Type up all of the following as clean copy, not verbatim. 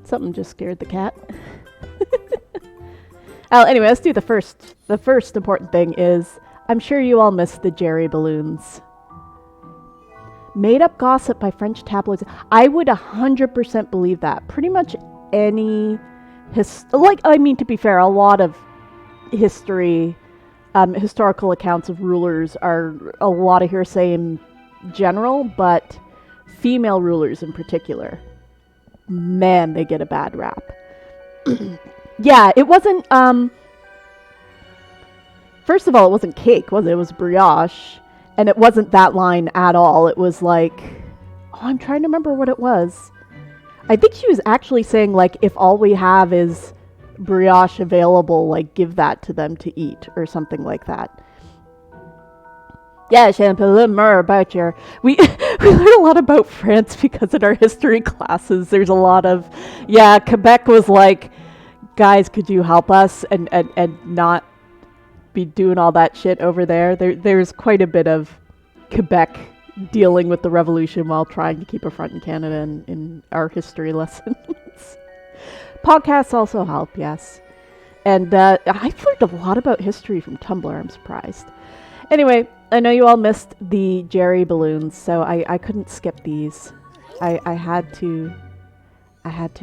Something just scared the cat. Anyway, let's do the first. The first important thing is, I'm sure you all missed the Jerry balloons. Made up gossip by French tabloids. I would 100% believe that. Pretty much any to be fair, a lot of history, historical accounts of rulers are a lot of hearsay in general, but female rulers in particular, man, they get a bad rap. Yeah, it wasn't, first of all, it wasn't cake, was it? It was brioche, and it wasn't that line at all. It was like, I'm trying to remember what it was. I think she was actually saying, like, if all we have is brioche available, like, give that to them to eat, or something like that. Yeah, more about your... We learn a lot about France because in our history classes, there's a lot of... Yeah, Quebec was like, guys, could you help us and not be doing all that shit over there? There's quite a bit of Quebec dealing with the revolution while trying to keep a front in Canada in our history lessons. Podcasts also help, yes. And I've learned a lot about history from Tumblr, I'm surprised. Anyway, I know you all missed the Jerry balloons, so I couldn't skip these. I had to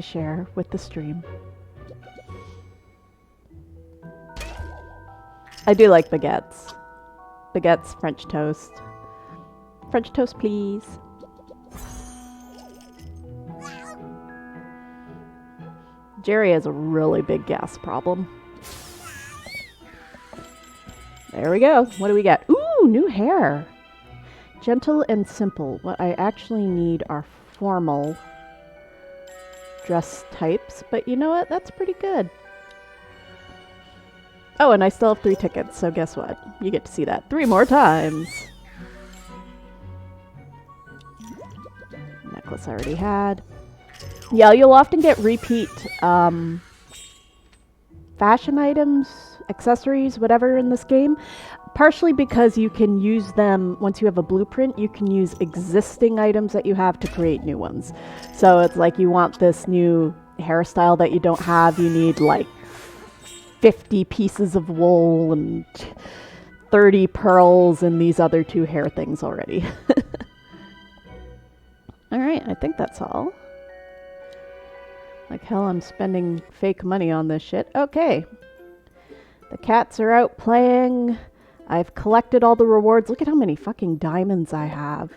share with the stream. I do like baguettes. Baguettes, French toast. French toast, please. Jerry has a really big gas problem. There we go. What do we get? Ooh, new hair. Gentle and simple. What I actually need are formal dress types, but you know what? That's pretty good. Oh, and I still have 3 tickets, so guess what? You get to see that 3 more times. Necklace I already had. Yeah, you'll often get repeat fashion items, accessories, whatever in this game. Partially because you can use them, once you have a blueprint, you can use existing items that you have to create new ones. So it's like you want this new hairstyle that you don't have, you need like 50 pieces of wool and 30 pearls and these other 2 hair things already. Alright, I think that's all. Like hell, I'm spending fake money on this shit. Okay. The cats are out playing. I've collected all the rewards. Look at how many fucking diamonds I have.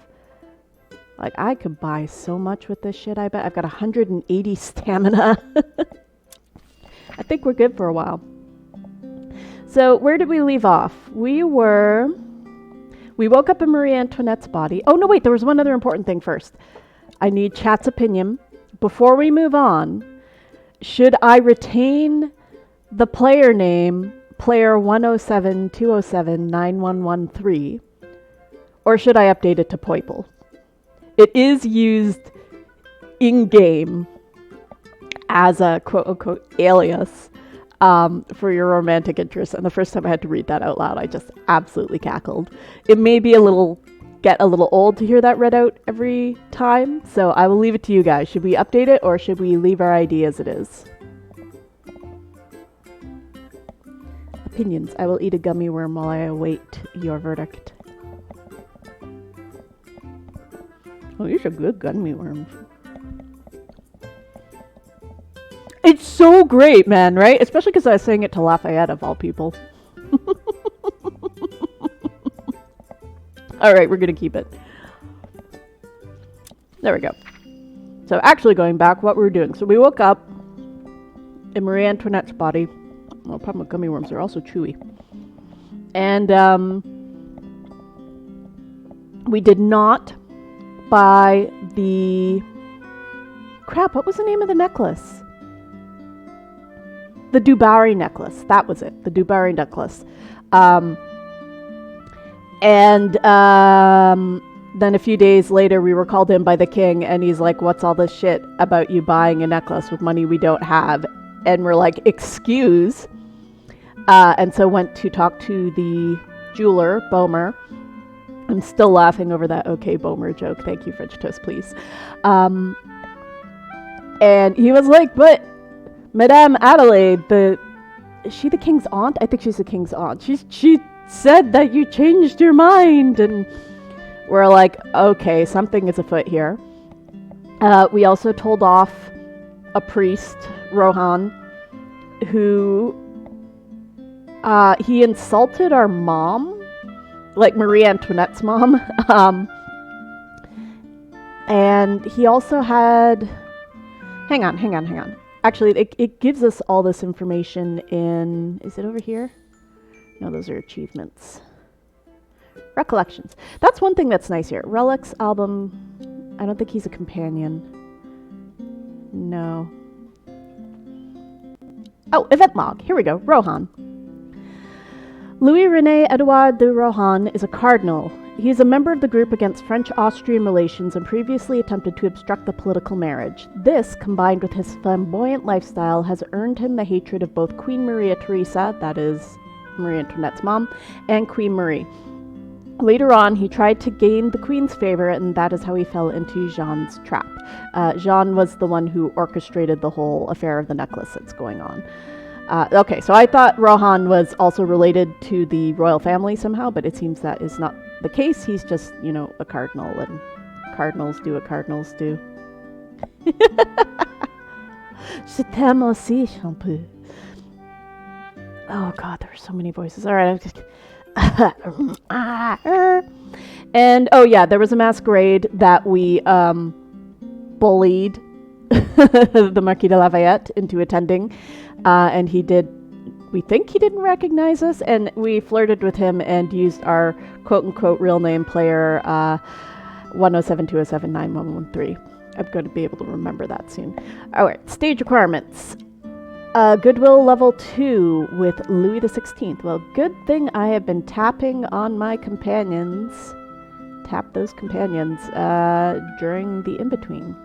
Like, I could buy so much with this shit, I bet. I've got 180 stamina. I think we're good for a while. So, where did we leave off? We woke up in Marie Antoinette's body. Oh, no, wait, there was one other important thing first. I need chat's opinion. Before we move on, should I retain the player name, player 107-207-9113, or should I update it to Poiple? It is used in-game as a quote-unquote alias for your romantic interest, and the first time I had to read that out loud, I just absolutely cackled. It may be get a little old to hear that read out every time, so I will leave it to you guys. Should we update it, or should we leave our ID as it is? Opinions. I will eat a gummy worm while I await your verdict. Oh, these are good gummy worms. It's so great, man, right? Especially because I was saying it to Lafayette, of all people. Alright, we're going to keep it. There we go. So actually going back, what we were doing. So we woke up in Marie Antoinette's body. Well, the problem with gummy worms, they're also chewy. And we did not buy the... Crap, what was the name of the necklace? The Dubarry necklace. That was it. The Dubarry necklace. And then a few days later, we were called in by the king, and he's like, what's all this shit about you buying a necklace with money we don't have? And we're like, excuse. And so went to talk to the jeweler, Bomer. I'm still laughing over that okay Bomer joke. Thank you, French toast, please. And he was like, but Madame Adelaide, is she the king's aunt? I think she's the king's aunt. She said that you changed your mind. And we're like, okay, something is afoot here. We also told off a priest, Rohan, who he insulted our mom, like Marie Antoinette's mom. And he also had... Hang on. Actually, it gives us all this information in... Is it over here? No, those are achievements. Recollections. That's one thing that's nice here. Relics, album. I don't think he's a companion. No. Oh, event log. Here we go. Rohan. Louis-René Edouard de Rohan is a cardinal. He is a member of the group against French-Austrian relations and previously attempted to obstruct the political marriage. This, combined with his flamboyant lifestyle, has earned him the hatred of both Queen Maria Theresa, that is Marie Antoinette's mom, and Queen Marie. Later on, he tried to gain the Queen's favor, and that is how he fell into Jeanne's trap. Jeanne was the one who orchestrated the whole affair of the necklace that's going on. Okay, so I thought Rohan was also related to the royal family somehow, but it seems that is not the case. He's just, you know, a cardinal, and cardinals do what cardinals do. Je t'aime aussi, un peu. Oh god, there are so many voices. All right, I'm just... And oh yeah, there was a masquerade that we bullied the Marquis de Lafayette into attending, and we think he didn't recognize us, and we flirted with him and used our quote-unquote real name player 107-207-9113. I'm going to be able to remember that soon. Alright, stage requirements. Goodwill level 2 with Louis XVI. Well, good thing I have been tapping on my companions. Tap those companions during the in-between.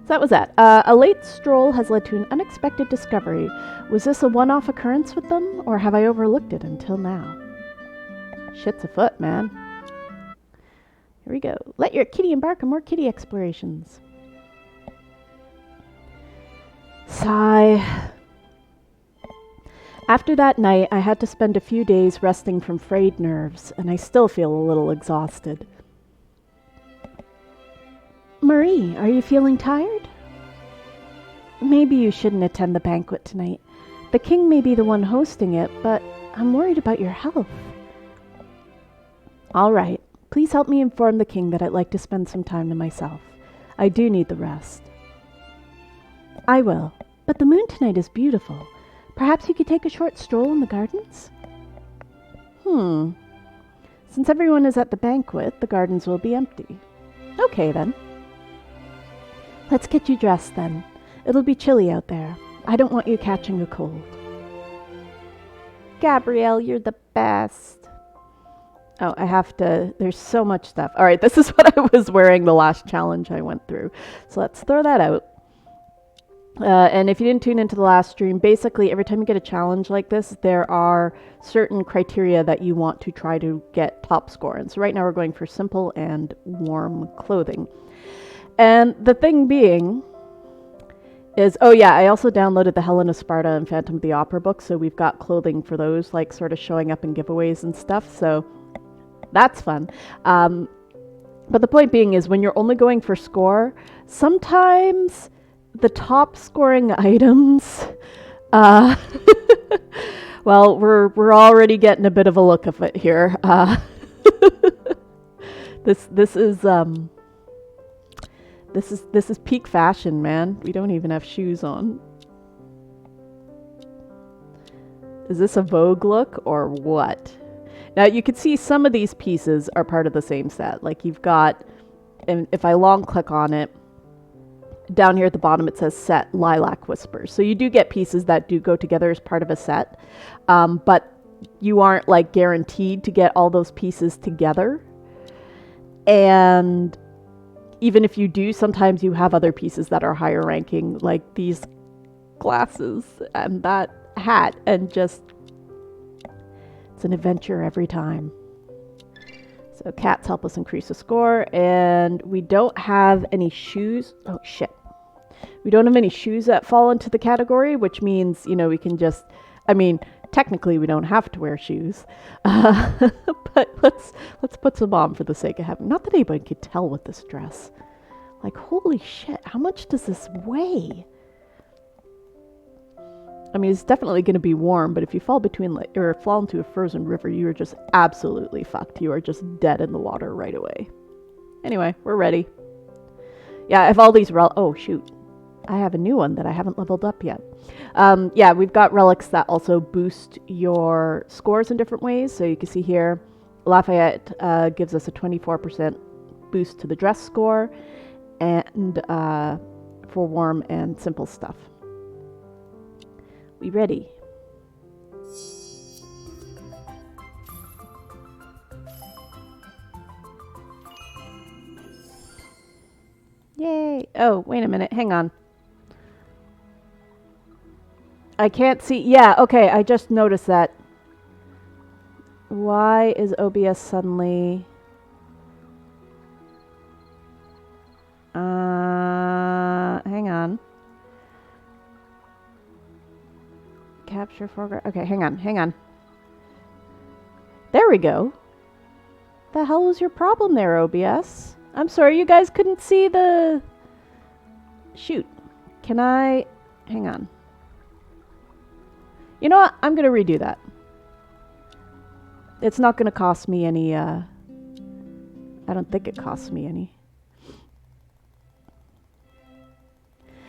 So that was that. A late stroll has led to an unexpected discovery. Was this a one-off occurrence with them, or have I overlooked it until now? Shit's afoot, man. Here we go. Let your kitty embark on more kitty explorations. Sigh. After that night, I had to spend a few days resting from frayed nerves, and I still feel a little exhausted. Marie, are you feeling tired? Maybe you shouldn't attend the banquet tonight. The king may be the one hosting it, but I'm worried about your health. All right. Please help me inform the king that I'd like to spend some time to myself. I do need the rest. I will, but the moon tonight is beautiful. Perhaps you could take a short stroll in the gardens? Since everyone is at the banquet, the gardens will be empty. Okay, then. Let's get you dressed, then. It'll be chilly out there. I don't want you catching a cold. Gabrielle, you're the best. Oh, I have to... There's so much stuff. All right, this is what I was wearing the last challenge I went through. So let's throw that out. And if you didn't tune into the last stream, basically every time you get a challenge like this, there are certain criteria that you want to try to get top score. And so right now we're going for simple and warm clothing. And the thing being is, oh yeah, I also downloaded the Helen of Sparta and Phantom of the Opera books, so we've got clothing for those, like sort of showing up in giveaways and stuff, so that's fun. But the point being is when you're only going for score, sometimes the top scoring items, well, we're already getting a bit of a look of it here. This is peak fashion, man. We don't even have shoes on. Is this a Vogue look or what? Now you can see some of these pieces are part of the same set. Like you've got, and if I long click on it, down here at the bottom it says set Lilac Whispers. So you do get pieces that do go together as part of a set, but you aren't like guaranteed to get all those pieces together. And even if you do, sometimes you have other pieces that are higher ranking, like these glasses and that hat, and just it's an adventure every time. So cats help us increase the score, and we don't have any shoes. Oh shit. We don't have any shoes that fall into the category, which means, you know, we can just, I mean, technically we don't have to wear shoes, but let's put some on for the sake of having, not that anybody could tell with this dress. Like, holy shit, how much does this weigh? I mean, it's definitely going to be warm, but if you fall between, or fall into a frozen river, you are just absolutely fucked. You are just dead in the water right away. Anyway, we're ready. Yeah, if all these oh shoot, I have a new one that I haven't leveled up yet. Yeah, we've got relics that also boost your scores in different ways. So you can see here, Lafayette gives us a 24% boost to the dress score, and for warm and simple stuff. We ready? Yay! Oh, wait a minute. Hang on. I can't see. Yeah, okay. I just noticed that. Why is OBS suddenly... hang on. Capture foreground. Okay, hang on. There we go. The hell was your problem there, OBS? I'm sorry, you guys couldn't see the... Shoot. Can I... Hang on. You know what? I'm going to redo that. It's not going to cost me any, I don't think it costs me any.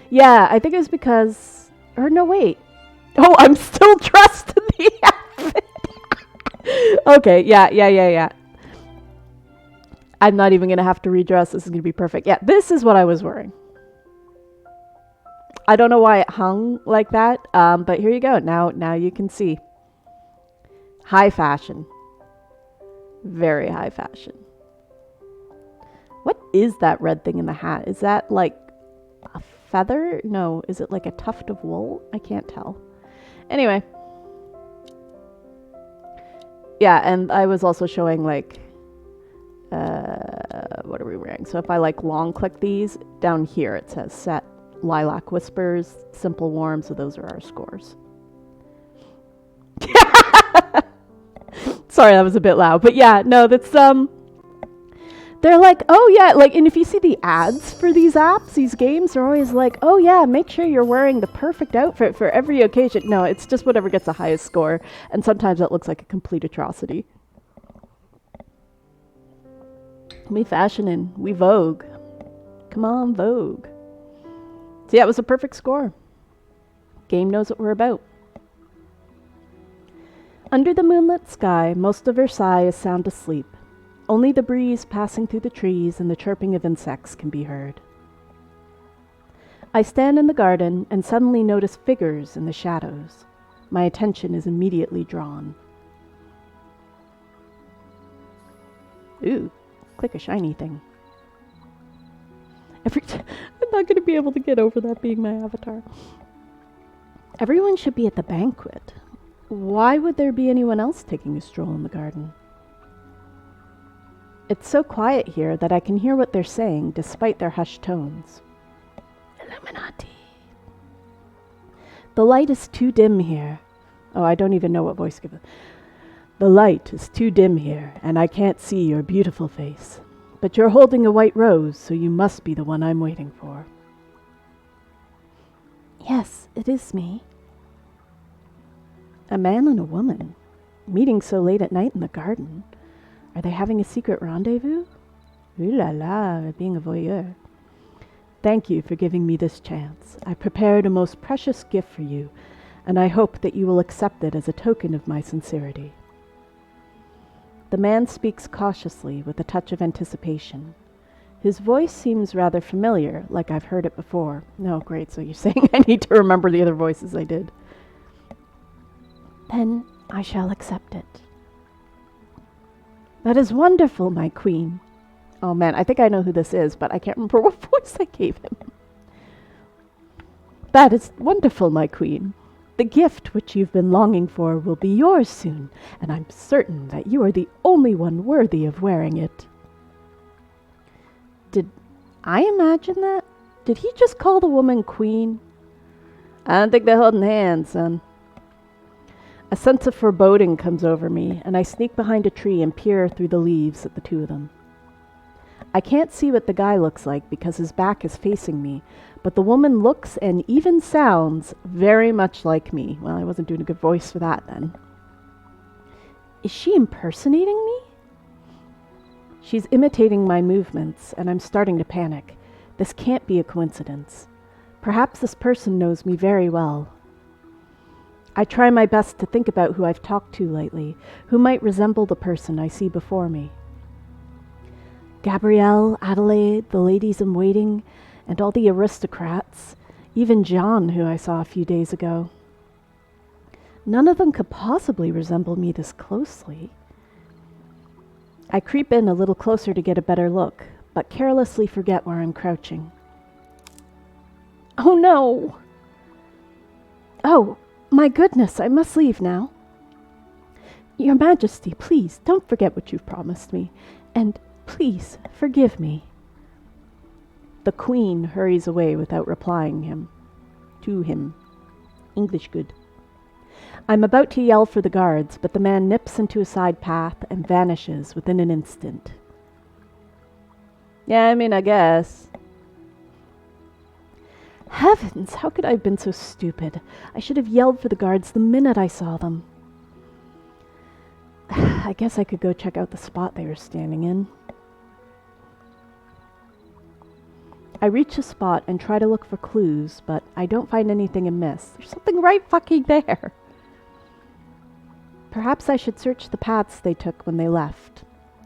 Yeah, I think it was because... Or no, wait. Oh, I'm still dressed in the outfit. Okay, yeah. I'm not even going to have to redress. This is going to be perfect. Yeah, this is what I was wearing. I don't know why it hung like that, but here you go. Now you can see. High fashion. Very high fashion. What is that red thing in the hat? Is that like a feather? No, is it like a tuft of wool? I can't tell. Anyway. Yeah, and I was also showing like, what are we wearing? So if I like long click these, down here it says set Lilac Whispers, Simple Warm, so those are our scores. Sorry, that was a bit loud, but yeah, no, that's, they're like, oh yeah, like, and if you see the ads for these apps, these games, they're always like, oh yeah, make sure you're wearing the perfect outfit for every occasion. No, it's just whatever gets the highest score, and sometimes that looks like a complete atrocity. We fashioning, we Vogue. Come on, Vogue. So yeah, it was a perfect score. Game knows what we're about. Under the moonlit sky, most of Versailles is sound asleep. Only the breeze passing through the trees and the chirping of insects can be heard. I stand in the garden and suddenly notice figures in the shadows. My attention is immediately drawn. Ooh, click a shiny thing. I'm not going to be able to get over that being my avatar. Everyone should be at the banquet. Why would there be anyone else taking a stroll in the garden? It's so quiet here that I can hear what they're saying despite their hushed tones. Illuminati. The light is too dim here. Oh, I don't even know what voice gives it. The light is too dim here, and I can't see your beautiful face. But you're holding a white rose, so you must be the one I'm waiting for. Yes, it is me. A man and a woman, meeting so late at night in the garden. Are they having a secret rendezvous? Ooh la la, being a voyeur. Thank you for giving me this chance. I prepared a most precious gift for you, and I hope that you will accept it as a token of my sincerity. The man speaks cautiously with a touch of anticipation. His voice seems rather familiar, like I've heard it before. No, great, so you're saying I need to remember the other voices I did. Then I shall accept it. That is wonderful, my queen. Oh man, I think I know who this is, but I can't remember what voice I gave him. That is wonderful, my queen. The gift which you've been longing for will be yours soon, and I'm certain that you are the only one worthy of wearing it. Did I imagine that? Did he just call the woman queen? I don't think they're holding hands, son. A sense of foreboding comes over me, and I sneak behind a tree and peer through the leaves at the two of them. I can't see what the guy looks like because his back is facing me, but the woman looks and even sounds very much like me. Well, I wasn't doing a good voice for that then. Is she impersonating me? She's imitating my movements, and I'm starting to panic. This can't be a coincidence. Perhaps this person knows me very well. I try my best to think about who I've talked to lately, who might resemble the person I see before me. Gabrielle, Adelaide, the ladies in waiting, and all the aristocrats, even John, who I saw a few days ago. None of them could possibly resemble me this closely. I creep in a little closer to get a better look, but carelessly forget where I'm crouching. Oh no! Oh, my goodness, I must leave now. Your Majesty, please don't forget what you've promised me, and please forgive me. The Queen hurries away without replying to him. English good. I'm about to yell for the guards, but the man nips into a side path and vanishes within an instant. Yeah, I mean, I guess. Heavens, how could I have been so stupid? I should have yelled for the guards the minute I saw them. I guess I could go check out the spot they were standing in. I reach the spot and try to look for clues, but I don't find anything amiss. There's something right fucking there. Perhaps I should search the paths they took when they left.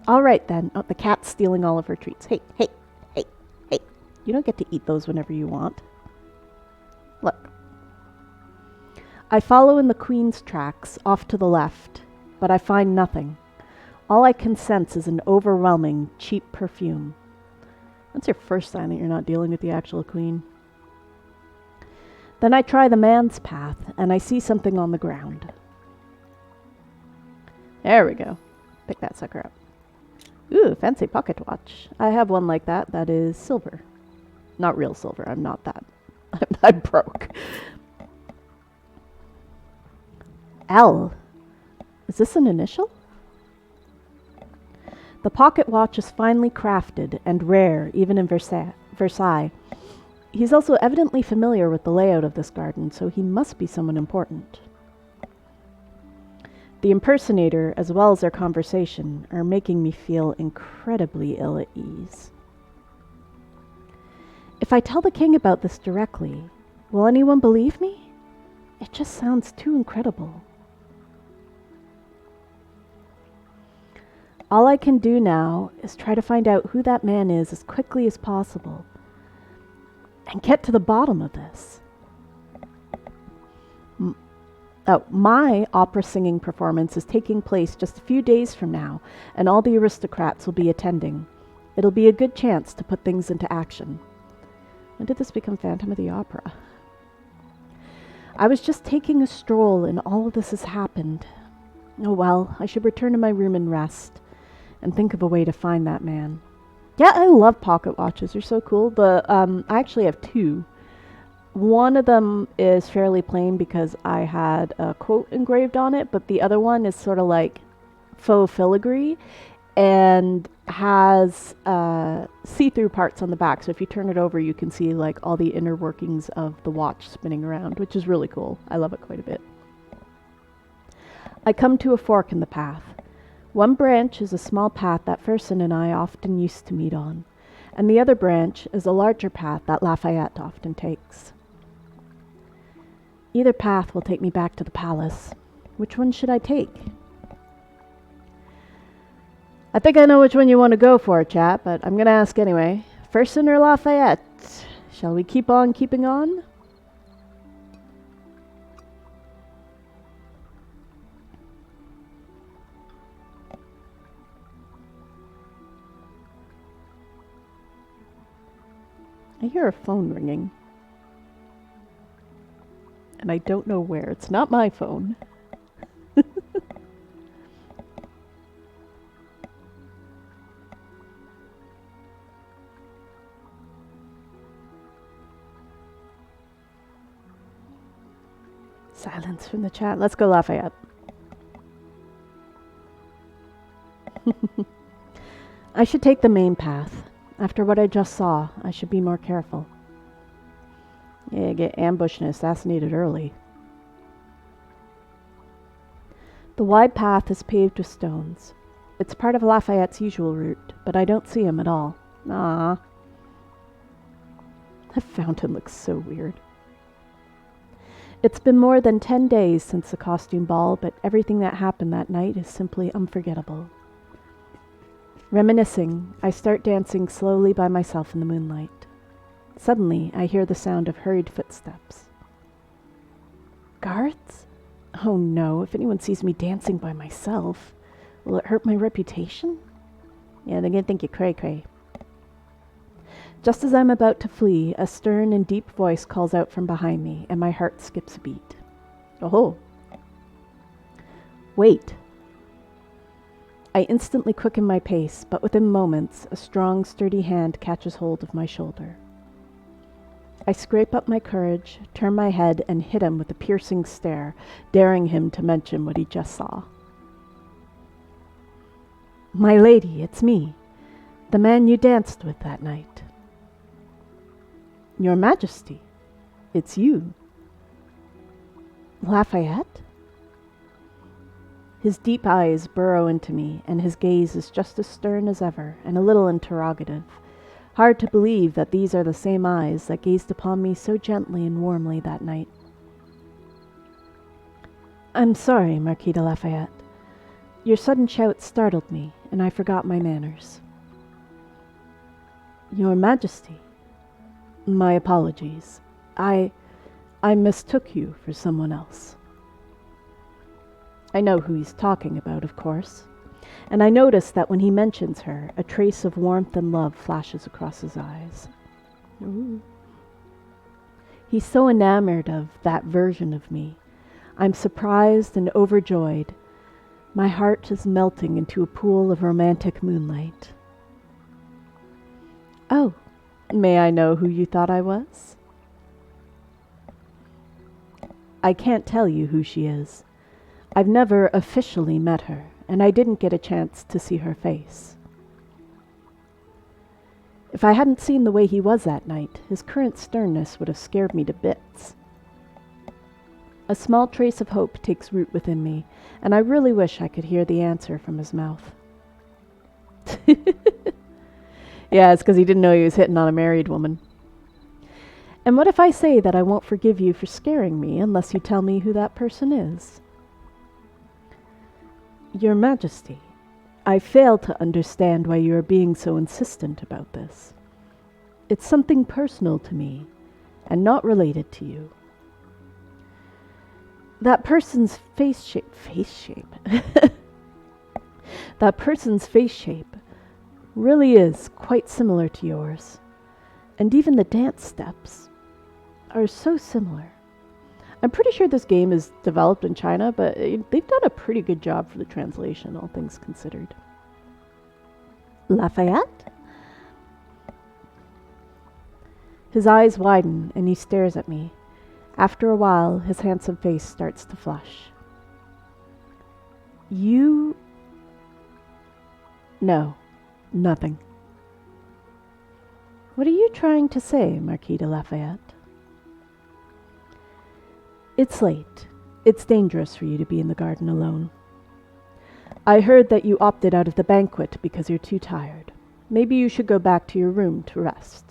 All right then. Oh, the cat's stealing all of her treats. Hey, hey, hey, hey. You don't get to eat those whenever you want. Look. I follow in the Queen's tracks off to the left, but I find nothing. All I can sense is an overwhelming, cheap perfume. That's your first sign that you're not dealing with the actual Queen. Then I try the man's path, and I see something on the ground. There we go. Pick that sucker up. Ooh, fancy pocket watch. I have one like that. That is silver. Not real silver. I'm not that. I'm broke. L. Is this an initial? The pocket watch is finely crafted and rare, even in Versailles. He's also evidently familiar with the layout of this garden, so he must be someone important. The impersonator, as well as their conversation, are making me feel incredibly ill at ease. If I tell the king about this directly, will anyone believe me? It just sounds too incredible. All I can do now is try to find out who that man is as quickly as possible and get to the bottom of this. My opera singing performance is taking place just a few days from now, and all the aristocrats will be attending. It'll be a good chance to put things into action. When did this become Phantom of the Opera? I was just taking a stroll and all of this has happened. Oh well, I should return to my room and rest, and think of a way to find that man. Yeah, I love pocket watches. They're so cool. I actually have two. One of them is fairly plain because I had a quote engraved on it, but the other one is sort of like faux filigree and has see-through parts on the back. So if you turn it over, you can see like all the inner workings of the watch spinning around, which is really cool. I love it quite a bit. I come to a fork in the path. One branch is a small path that Fersen and I often used to meet on, and the other branch is a larger path that Lafayette often takes. Either path will take me back to the palace. Which one should I take? I think I know which one you want to go for, chap, but I'm going to ask anyway. Fersen or Lafayette? Shall we keep on keeping on? I hear a phone ringing. And I don't know where. It's not my phone. Silence from the chat. Let's go, Lafayette. I should take the main path. After what I just saw, I should be more careful. Yeah, get ambushed and assassinated early. The wide path is paved with stones. It's part of Lafayette's usual route, but I don't see him at all. Ah. That fountain looks so weird. It's been more than 10 days since the costume ball, but everything that happened that night is simply unforgettable. Reminiscing, I start dancing slowly by myself in the moonlight. Suddenly, I hear the sound of hurried footsteps. Guards? Oh no, if anyone sees me dancing by myself, will it hurt my reputation? Yeah, they're gonna think you're cray-cray. Just as I'm about to flee, a stern and deep voice calls out from behind me, and my heart skips a beat. Oh. Wait. I instantly quicken my pace, but within moments, a strong, sturdy hand catches hold of my shoulder. I scrape up my courage, turn my head, and hit him with a piercing stare, daring him to mention what he just saw. My lady, it's me, the man you danced with that night. Your Majesty, it's you. Lafayette? His deep eyes burrow into me, and his gaze is just as stern as ever, and a little interrogative. Hard to believe that these are the same eyes that gazed upon me so gently and warmly that night. I'm sorry, Marquis de Lafayette. Your sudden shout startled me, and I forgot my manners. Your Majesty, my apologies. I mistook you for someone else. I know who he's talking about, of course, and I notice that when he mentions her, a trace of warmth and love flashes across his eyes. Ooh. He's so enamored of that version of me. I'm surprised and overjoyed. My heart is melting into a pool of romantic moonlight. Oh, may I know who you thought I was? I can't tell you who she is. I've never officially met her, and I didn't get a chance to see her face. If I hadn't seen the way he was that night, his current sternness would have scared me to bits. A small trace of hope takes root within me, and I really wish I could hear the answer from his mouth. Yeah, it's because he didn't know he was hitting on a married woman. And what if I say that I won't forgive you for scaring me unless you tell me who that person is? Your Majesty, I fail to understand why you are being so insistent about this. It's something personal to me, and not related to you. That person's face shape... That person's face shape really is quite similar to yours, and even the dance steps are so similar. I'm pretty sure this game is developed in China, but they've done a pretty good job for the translation, all things considered. Lafayette? His eyes widen, and he stares at me. After a while, his handsome face starts to flush. You... No, nothing. What are you trying to say, Marquis de Lafayette? It's late. It's dangerous for you to be in the garden alone. I heard that you opted out of the banquet because you're too tired. Maybe you should go back to your room to rest.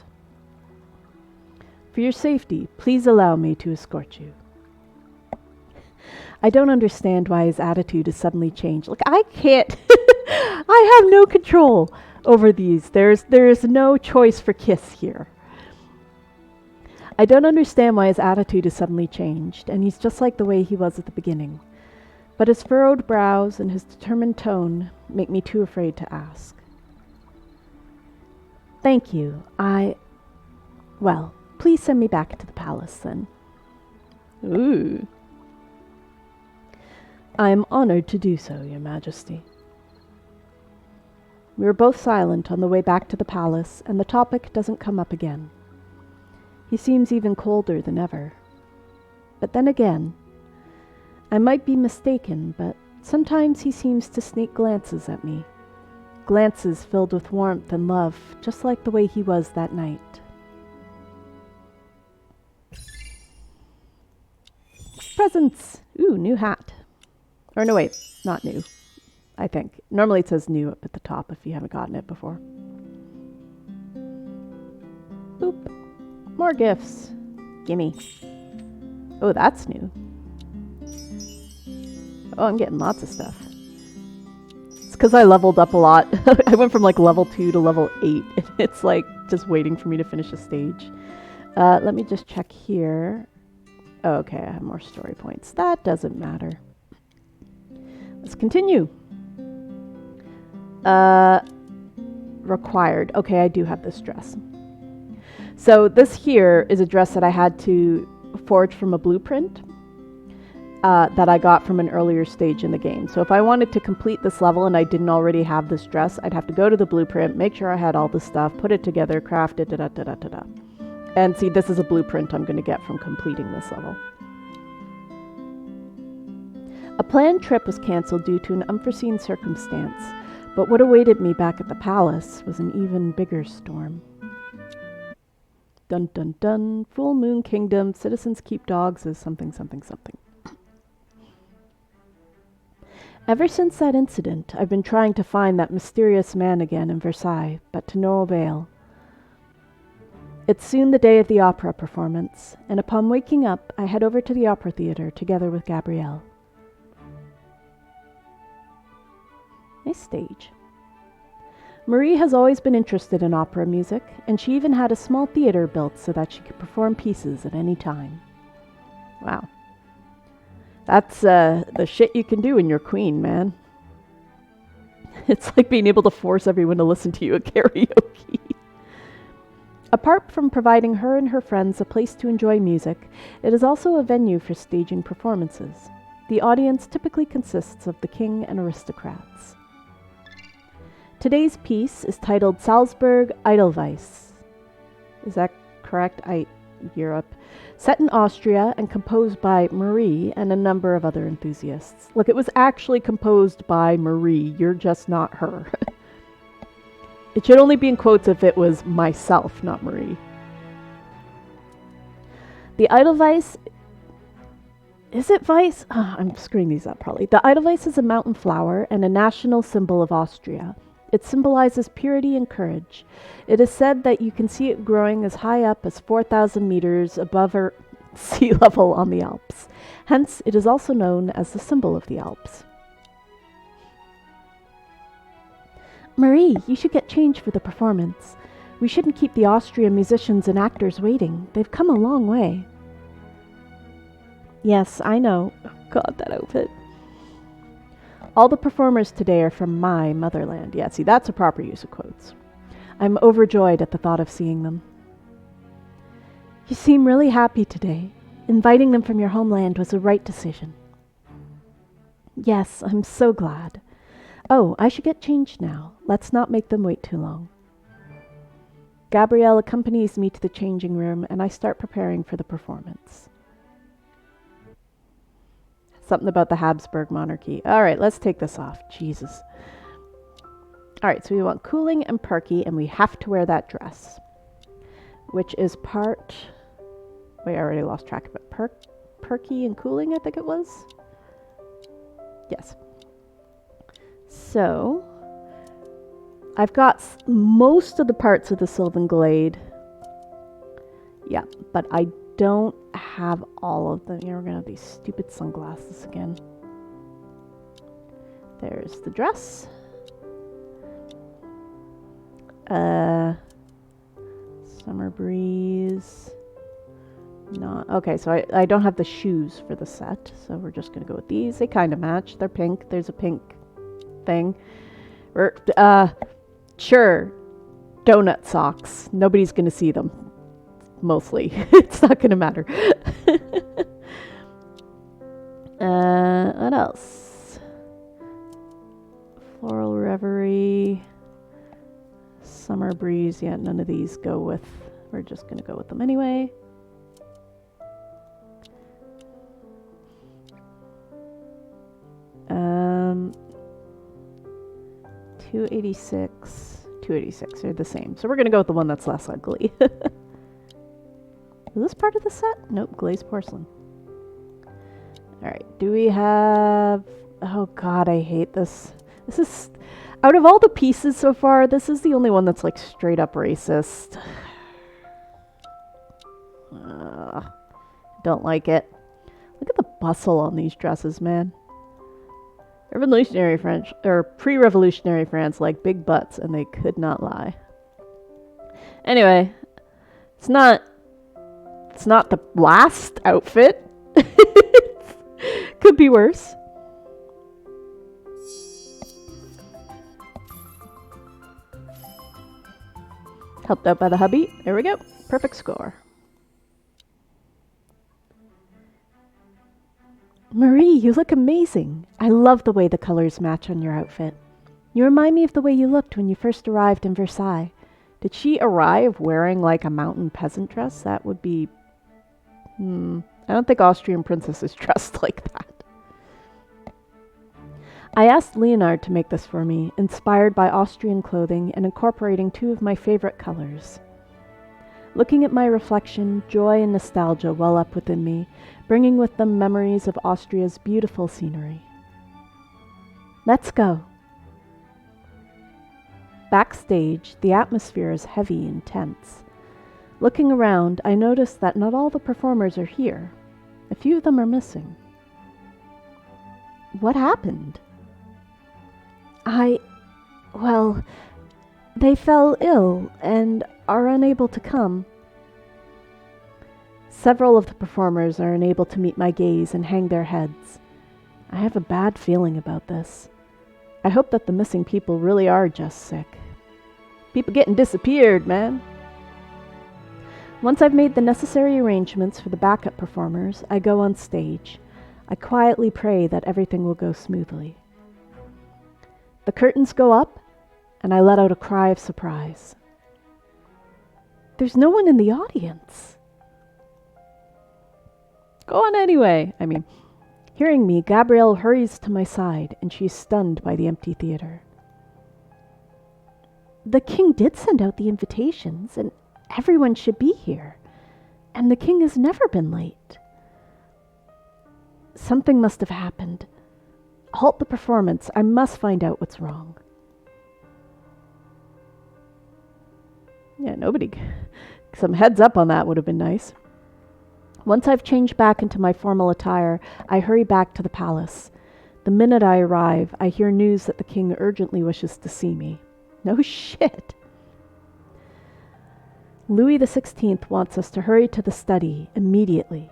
For your safety, please allow me to escort you. I don't understand why his attitude has suddenly changed. Look, I can't... I have no control over these. There is no choice for kiss here. I don't understand why his attitude has suddenly changed, and he's just like the way he was at the beginning. But his furrowed brows and his determined tone make me too afraid to ask. Thank you. Well, please send me back to the palace, then. Ooh. I am honored to do so, Your Majesty. We were both silent on the way back to the palace, and the topic doesn't come up again. He seems even colder than ever. But then again, I might be mistaken, but sometimes he seems to sneak glances at me. Glances filled with warmth and love, just like the way he was that night. Presents! Ooh, new hat. Or no, wait, not new, I think. Normally it says new up at the top if you haven't gotten it before. Boop. More gifts. Gimme. Oh, that's new. Oh, I'm getting lots of stuff. It's because I leveled up a lot. I went from like level 2 to level 8. And it's like just waiting for me to finish a stage. Let me just check here. Oh, okay, I have more story points. That doesn't matter. Let's continue. Required. Okay, I do have this dress. So this here is a dress that I had to forge from a blueprint that I got from an earlier stage in the game. So if I wanted to complete this level and I didn't already have this dress, I'd have to go to the blueprint, make sure I had all the stuff, put it together, craft it, da-da-da-da-da-da. And see, this is a blueprint I'm going to get from completing this level. A planned trip was cancelled due to an unforeseen circumstance, but what awaited me back at the palace was an even bigger storm. Dun dun dun, Full Moon Kingdom, citizens keep dogs as something something something. Ever since that incident, I've been trying to find that mysterious man again in Versailles, but to no avail. It's soon the day of the opera performance, and upon waking up, I head over to the opera theater together with Gabrielle. Nice stage. Marie has always been interested in opera music, and she even had a small theater built so that she could perform pieces at any time. Wow. That's the shit you can do when you're queen, man. It's like being able to force everyone to listen to you at karaoke. Apart from providing her and her friends a place to enjoy music, it is also a venue for staging performances. The audience typically consists of the king and aristocrats. Today's piece is titled Salzburg Edelweiss. Is that correct? Europe. Set in Austria and composed by Marie and a number of other enthusiasts. Look, it was actually composed by Marie. You're just not her. It should only be in quotes if it was myself, not Marie. The Edelweiss... Is it Weiss? Oh, I'm screwing these up probably. The Edelweiss is a mountain flower and a national symbol of Austria. It symbolizes purity and courage. It is said that you can see it growing as high up as 4,000 meters above sea level on the Alps. Hence, it is also known as the symbol of the Alps. Marie, you should get changed for the performance. We shouldn't keep the Austrian musicians and actors waiting. They've come a long way. Yes, I know. Oh, God, that outfit. All the performers today are from my motherland. Yeah, see, that's a proper use of quotes. I'm overjoyed at the thought of seeing them. You seem really happy today. Inviting them from your homeland was the right decision. Yes, I'm so glad. Oh, I should get changed now. Let's not make them wait too long. Gabrielle accompanies me to the changing room, and I start preparing for the performance. Something about the Habsburg monarchy. All right, let's take this off. Jesus. All right, so we want cooling and perky, and we have to wear that dress, which is part... Wait, I already lost track of it. Perky and cooling, I think it was? Yes. So, I've got most of the parts of the Sylvan Glade. Yeah, but I don't have all of them. Yeah, we're gonna have these stupid sunglasses again. There's the dress. Summer breeze. Not okay, so I don't have the shoes for the set, so we're just gonna go with these. They kind of match. They're pink. There's a pink thing. Sure. Donut socks. Nobody's gonna see them. Mostly. It's not gonna matter. What else? Floral Reverie. Summer Breeze. Yeah, none of these go with... We're just gonna go with them anyway. 286. 286 are the same. So we're going to go with the one that's less ugly. Is this part of the set? Nope, glazed porcelain. Alright, do we have... Oh god, I hate this. This is... Out of all the pieces so far, this is the only one that's like straight up racist. Don't like it. Look at the bustle on these dresses, man. Revolutionary French, or pre-revolutionary France, like big butts, and they could not lie. Anyway, it's not the last outfit. Could be worse. Helped out by the hubby. There we go. Perfect score. Marie, you look amazing. I love the way the colors match on your outfit. You remind me of the way you looked when you first arrived in Versailles. Did she arrive wearing like a mountain peasant dress? That would be... I don't think Austrian princesses dressed like that. I asked Leonard to make this for me, inspired by Austrian clothing and incorporating two of my favorite colors. Looking at my reflection, joy and nostalgia well up within me, bringing with them memories of Austria's beautiful scenery. Let's go. Backstage, the atmosphere is heavy and tense. Looking around, I notice that not all the performers are here. A few of them are missing. What happened? Well, they fell ill and are unable to come. Several of the performers are unable to meet my gaze and hang their heads. I have a bad feeling about this. I hope that the missing people really are just sick. People getting disappeared, man. Once I've made the necessary arrangements for the backup performers, I go on stage. I quietly pray that everything will go smoothly. The curtains go up, and I let out a cry of surprise. There's no one in the audience. Go on anyway. Hearing me, Gabrielle hurries to my side, and she's stunned by the empty theater. The king did send out the invitations, and everyone should be here. And the king has never been late. Something must have happened. Halt the performance. I must find out what's wrong. Yeah, some heads up on that would have been nice. Once I've changed back into my formal attire, I hurry back to the palace. The minute I arrive, I hear news that the king urgently wishes to see me. No shit. Louis XVI wants us to hurry to the study immediately.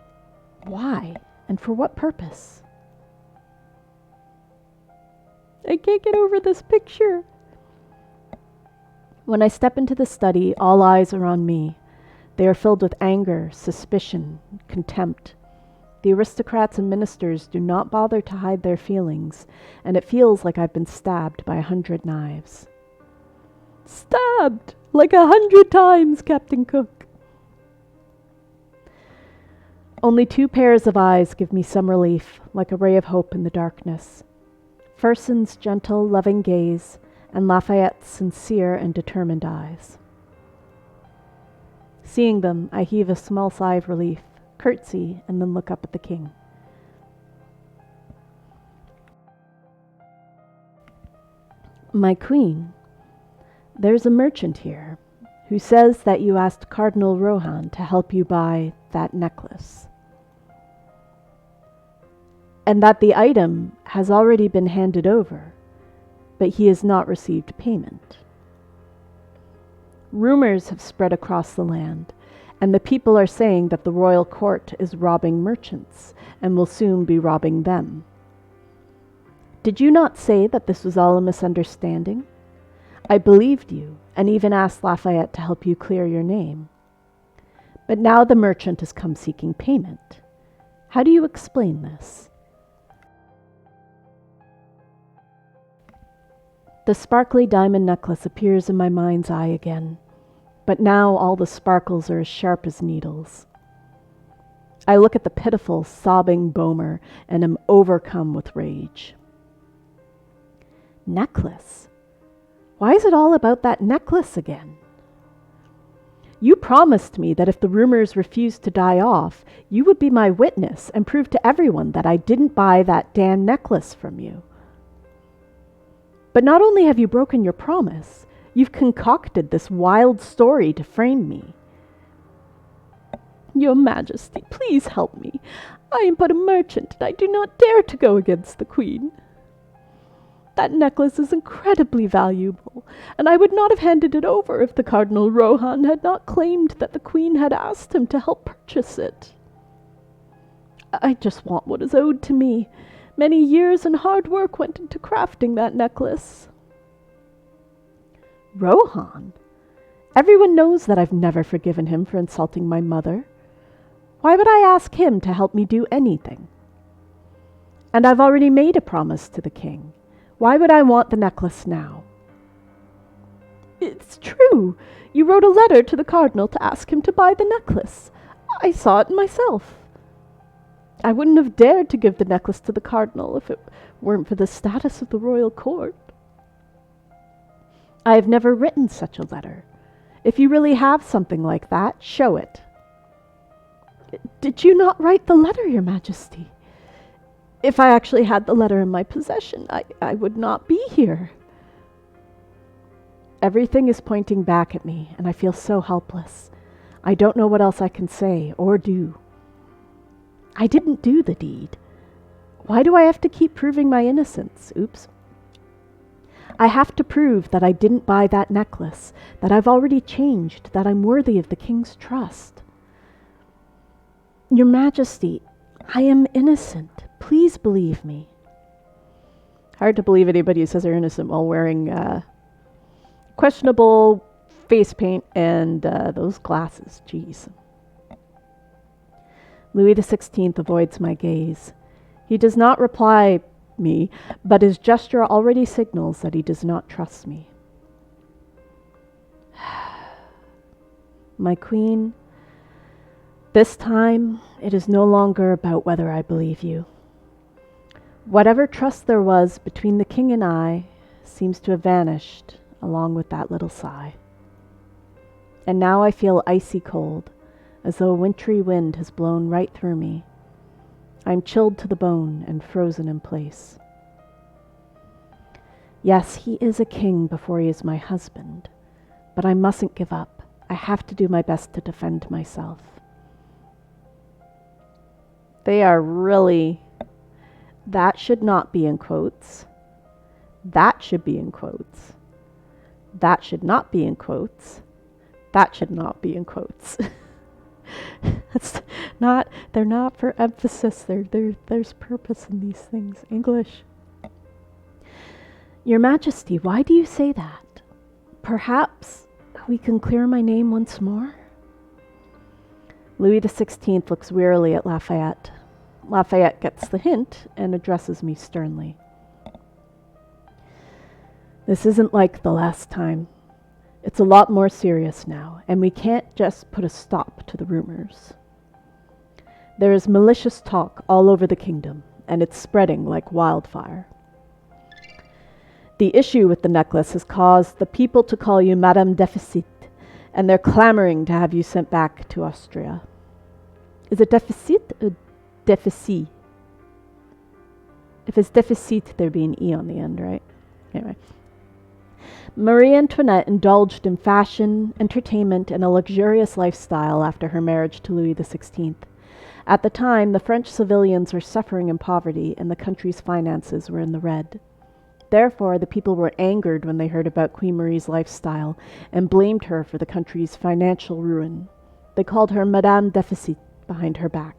Why? And for what purpose? I can't get over this picture. When I step into the study, all eyes are on me. They are filled with anger, suspicion, contempt. The aristocrats and ministers do not bother to hide their feelings, and it feels like I've been stabbed by 100 knives. Stabbed! Like 100 times, Captain Cook. Only 2 pairs of eyes give me some relief, like a ray of hope in the darkness. Fersen's gentle, loving gaze, and Lafayette's sincere and determined eyes. Seeing them, I heave a small sigh of relief, curtsy, and then look up at the king. My queen, there's a merchant here who says that you asked Cardinal Rohan to help you buy that necklace, and that the item has already been handed over, but he has not received payment. Rumors have spread across the land, and the people are saying that the royal court is robbing merchants and will soon be robbing them. Did you not say that this was all a misunderstanding? I believed you, and even asked Lafayette to help you clear your name. But now the merchant has come seeking payment. How do you explain this? The sparkly diamond necklace appears in my mind's eye again, but now all the sparkles are as sharp as needles. I look at the pitiful, sobbing Boehmer and am overcome with rage. Necklace? Why is it all about that necklace again? You promised me that if the rumors refused to die off, you would be my witness and prove to everyone that I didn't buy that damn necklace from you. But not only have you broken your promise, you've concocted this wild story to frame me. Your Majesty, please help me. I am but a merchant, and I do not dare to go against the Queen. That necklace is incredibly valuable, and I would not have handed it over if the Cardinal Rohan had not claimed that the Queen had asked him to help purchase it. I just want what is owed to me. Many years and hard work went into crafting that necklace. Rohan? Everyone knows that I've never forgiven him for insulting my mother. Why would I ask him to help me do anything? And I've already made a promise to the king. Why would I want the necklace now? It's true. You wrote a letter to the cardinal to ask him to buy the necklace. I saw it myself. I wouldn't have dared to give the necklace to the cardinal if it weren't for the status of the royal court. I have never written such a letter. If you really have something like that, show it. Did you not write the letter, Your Majesty? If I actually had the letter in my possession, I would not be here. Everything is pointing back at me, and I feel so helpless. I don't know what else I can say or do. I didn't do the deed. Why do I have to keep proving my innocence? Oops. I have to prove that I didn't buy that necklace, that I've already changed, that I'm worthy of the king's trust. Your Majesty, I am innocent. Please believe me. Hard to believe anybody who says they're innocent while wearing questionable face paint and those glasses. Jeez. Louis XVI avoids my gaze. He does not reply me, but his gesture already signals that he does not trust me. My queen, this time it is no longer about whether I believe you. Whatever trust there was between the king and I seems to have vanished along with that little sigh. And now I feel icy cold, as though a wintry wind has blown right through me. I'm chilled to the bone and frozen in place. Yes, he is a king before he is my husband, but I mustn't give up. I have to do my best to defend myself. They are really... That should not be in quotes. That should be in quotes. That should not be in quotes. That should not be in quotes. That's not, they're not for emphasis. There's purpose in these things. English. Your Majesty, why do you say that? Perhaps we can clear my name once more? Louis XVI looks wearily at Lafayette. Lafayette gets the hint and addresses me sternly. This isn't like the last time. It's a lot more serious now, and we can't just put a stop to the rumors. There is malicious talk all over the kingdom, and it's spreading like wildfire. The issue with the necklace has caused the people to call you Madame Deficit, and they're clamoring to have you sent back to Austria. Is it Deficit or Deficit? If it's Deficit, there'd be an E on the end, right? Anyway. Marie Antoinette indulged in fashion, entertainment, and a luxurious lifestyle after her marriage to Louis XVI. At the time, the French civilians were suffering in poverty, and the country's finances were in the red. Therefore, the people were angered when they heard about Queen Marie's lifestyle and blamed her for the country's financial ruin. They called her Madame Deficit behind her back.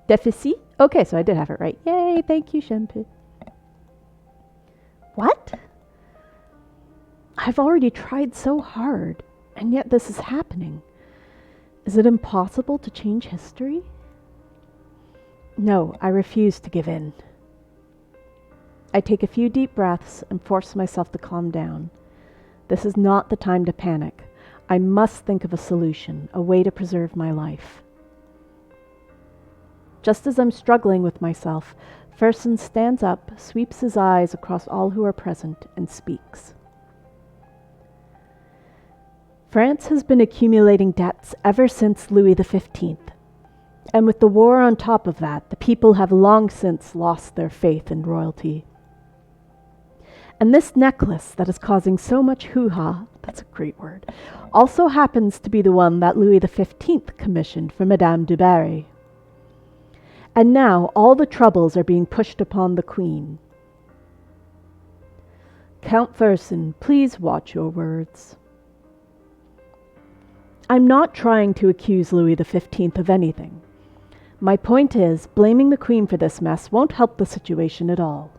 Deficit? Okay, so I did have it right. Yay, thank you, Shampoo. What? I've already tried so hard, and yet this is happening. Is it impossible to change history? No, I refuse to give in. I take a few deep breaths and force myself to calm down. This is not the time to panic. I must think of a solution, a way to preserve my life. Just as I'm struggling with myself, Fersen stands up, sweeps his eyes across all who are present, and speaks. France has been accumulating debts ever since Louis XV. And with the war on top of that, the people have long since lost their faith in royalty. And this necklace that is causing so much hoo-ha, that's a great word, also happens to be the one that Louis XV commissioned for Madame du Barry. And now all the troubles are being pushed upon the Queen. Count Fersen, please watch your words. I'm not trying to accuse Louis XV of anything. My point is, blaming the Queen for this mess won't help the situation at all.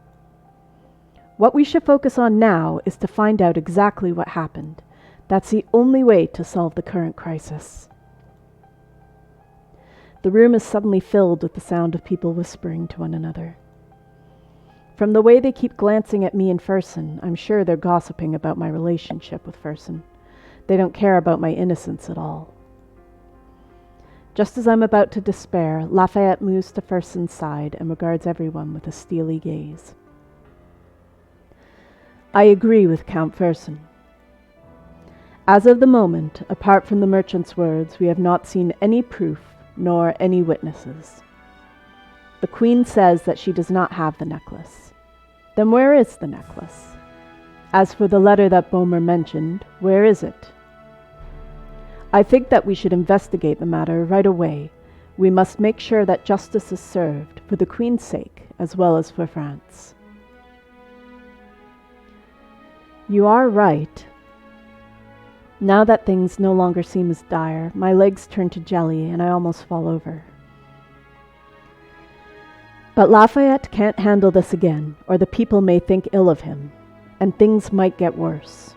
What we should focus on now is to find out exactly what happened. That's the only way to solve the current crisis. The room is suddenly filled with the sound of people whispering to one another. From the way they keep glancing at me and Fersen, I'm sure they're gossiping about my relationship with Fersen. They don't care about my innocence at all. Just as I'm about to despair, Lafayette moves to Fersen's side and regards everyone with a steely gaze. I agree with Count Fersen. As of the moment, apart from the merchant's words, we have not seen any proof nor any witnesses. The Queen says that she does not have the necklace. Then where is the necklace? As for the letter that Boehmer mentioned, where is it? I think that we should investigate the matter right away. We must make sure that justice is served, for the Queen's sake, as well as for France. You are right. Now that things no longer seem as dire, my legs turn to jelly and I almost fall over. But Lafayette can't handle this again, or the people may think ill of him, and things might get worse.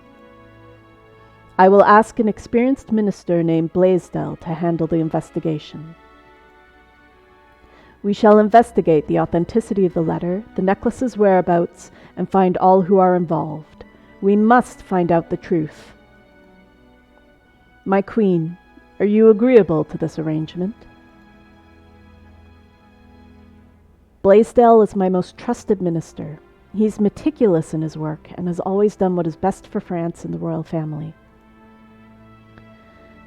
I will ask an experienced minister named Blaisdell to handle the investigation. We shall investigate the authenticity of the letter, the necklace's whereabouts, and find all who are involved. We must find out the truth. My Queen, are you agreeable to this arrangement? Blaisdell is my most trusted minister. He's meticulous in his work and has always done what is best for France and the royal family.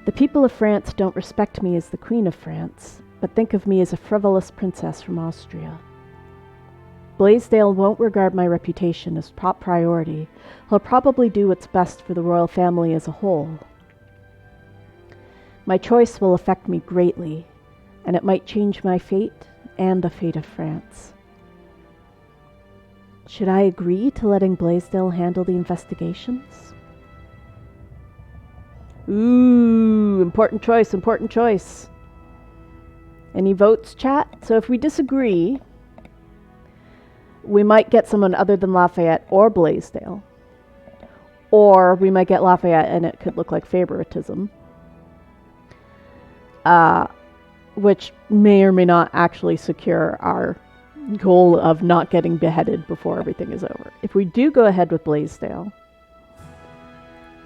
The people of France don't respect me as the Queen of France, but think of me as a frivolous princess from Austria. Blaisdell won't regard my reputation as top priority. He'll probably do what's best for the royal family as a whole. My choice will affect me greatly, and it might change my fate and the fate of France. Should I agree to letting Blaisdell handle the investigations? Ooh, important choice, important choice. Any votes, chat? So if we disagree, we might get someone other than Lafayette or Blaisdell. Or we might get Lafayette and it could look like favoritism. Which may or may not actually secure our goal of not getting beheaded before everything is over. If we do go ahead with Blaisdell,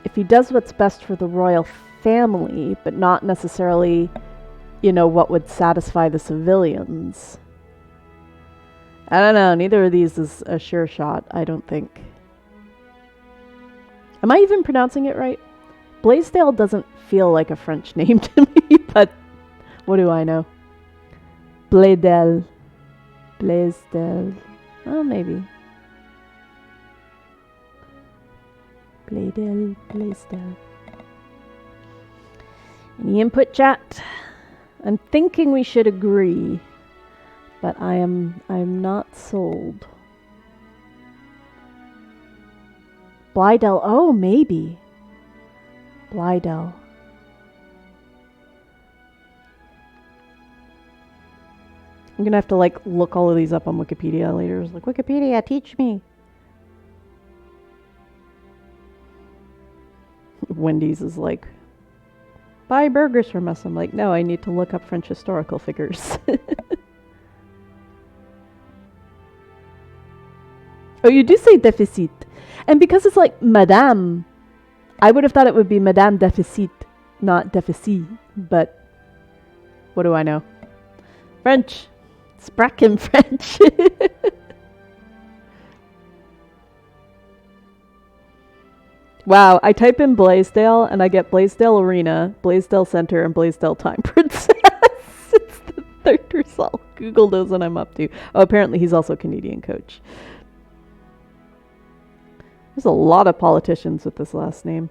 if he does what's best for the royal family, but not necessarily, what would satisfy the civilians. I don't know, neither of these is a sure shot, I don't think. Am I even pronouncing it right? Blaisdell doesn't feel like a French name to me, but what do I know? Blaisdell. Oh, maybe. Blaisdell. Any input, chat? I'm thinking we should agree, but I'm not sold. Blaisdell. Oh, maybe. Blaisdell. I'm gonna have to look all of these up on Wikipedia later. It's like, Wikipedia, teach me. Wendy's is like, buy burgers from us. I'm like, no, I need to look up French historical figures. Oh, you do say deficit. And because it's like Madame, I would have thought it would be Madame Deficit, not Deficit. But what do I know? French. Sprack in French. Wow, I type in Blaisdell and I get Blaisdell Arena, Blaisdell Center, and Blaisdell Time Princess. It's the third result. Google knows what I'm up to. Oh, apparently he's also a Canadian coach. There's a lot of politicians with this last name.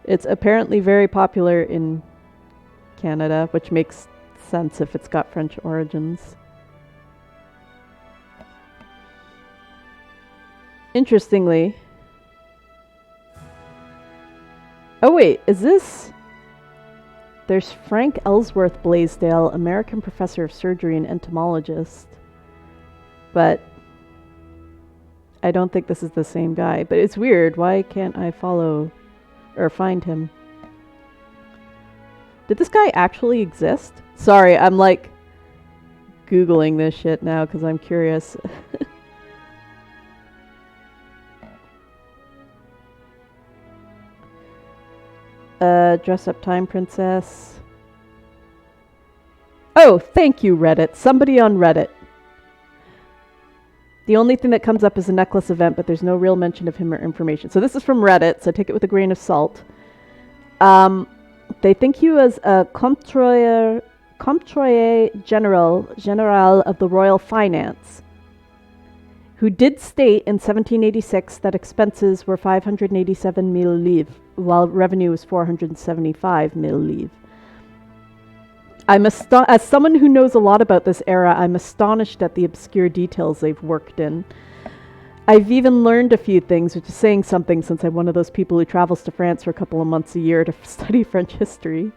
It's apparently very popular in Canada, which makes sense if it's got French origins. Interestingly... Oh wait, is this... There's Frank Ellsworth Blaisdell, American professor of surgery and entomologist. But... I don't think this is the same guy. But it's weird. Why can't I follow... or find him? Did this guy actually exist? Sorry, I'm like... Googling this shit now because I'm curious. Dress up time princess. Oh, thank you, Reddit. Somebody on Reddit. The only thing that comes up is a necklace event, but there's no real mention of him or information. So this is from Reddit, so take it with a grain of salt. They think he was a comptroller general of the royal finance, who did state in 1786 that expenses were 587 mille livres, while revenue was 475 mille livres. As someone who knows a lot about this era, I'm astonished at the obscure details they've worked in. I've even learned a few things, which is saying something since I'm one of those people who travels to France for a couple of months a year to study French history.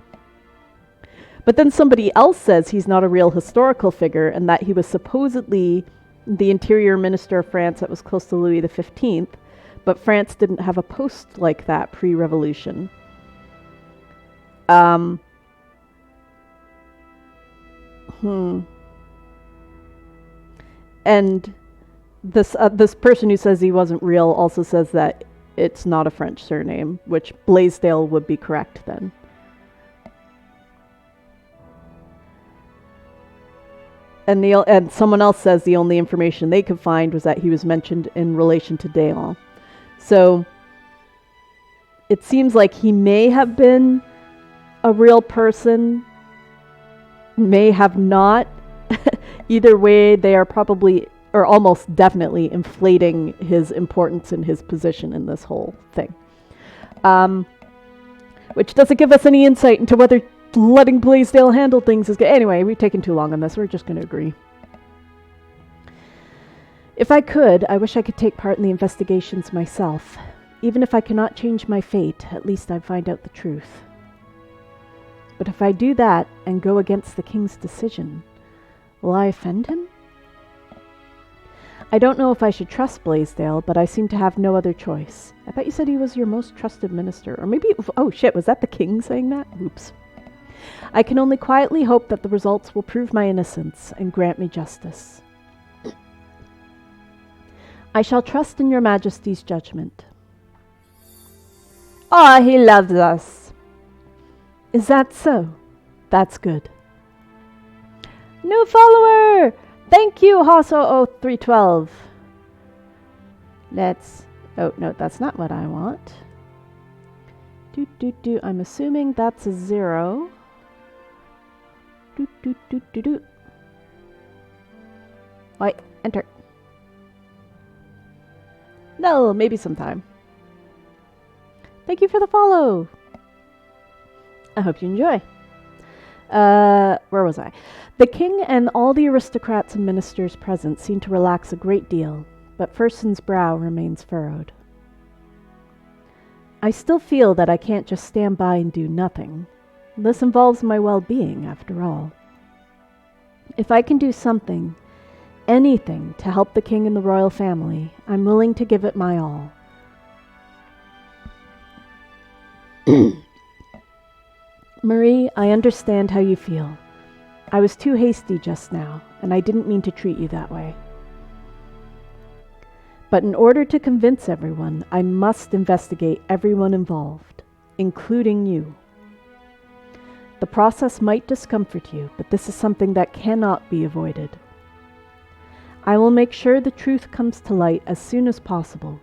But then somebody else says he's not a real historical figure and that he was supposedly the interior minister of France that was close to Louis XV, but France didn't have a post like that pre-revolution. And this person who says he wasn't real also says that it's not a French surname, which Blaisdell would be correct then. And someone else says the only information they could find was that he was mentioned in relation to Déon. So it seems like he may have been a real person, may have not. Either way, they are probably, or almost definitely, inflating his importance and his position in this whole thing. Which doesn't give us any insight into whether letting Blaisdell handle things is good. Anyway, we've taken too long on this. We're just going to agree. If I could, I wish I could take part in the investigations myself. Even if I cannot change my fate, at least I'd find out the truth. But if I do that and go against the king's decision, will I offend him? I don't know if I should trust Blaisdell, but I seem to have no other choice. I thought you said he was your most trusted minister. Or maybe... Oh shit, was that the king saying that? Oops. I can only quietly hope that the results will prove my innocence and grant me justice. I shall trust in your majesty's judgment. Ah, he loves us. Is that so? That's good. New follower! Thank you, Hosso0312. Let's... Oh, no, that's not what I want. I'm assuming that's a 0. Wait, enter. No, maybe sometime. Thank you for the follow. I hope you enjoy. Where was I? The king and all the aristocrats and ministers present seem to relax a great deal, but Fersen's brow remains furrowed. I still feel that I can't just stand by and do nothing. This involves my well-being, after all. If I can do something, anything, to help the king and the royal family, I'm willing to give it my all. Marie, I understand how you feel. I was too hasty just now, and I didn't mean to treat you that way. But in order to convince everyone, I must investigate everyone involved, including you. The The process might discomfort you, but this is something that cannot be avoided. I will make sure the truth comes to light as soon as possible,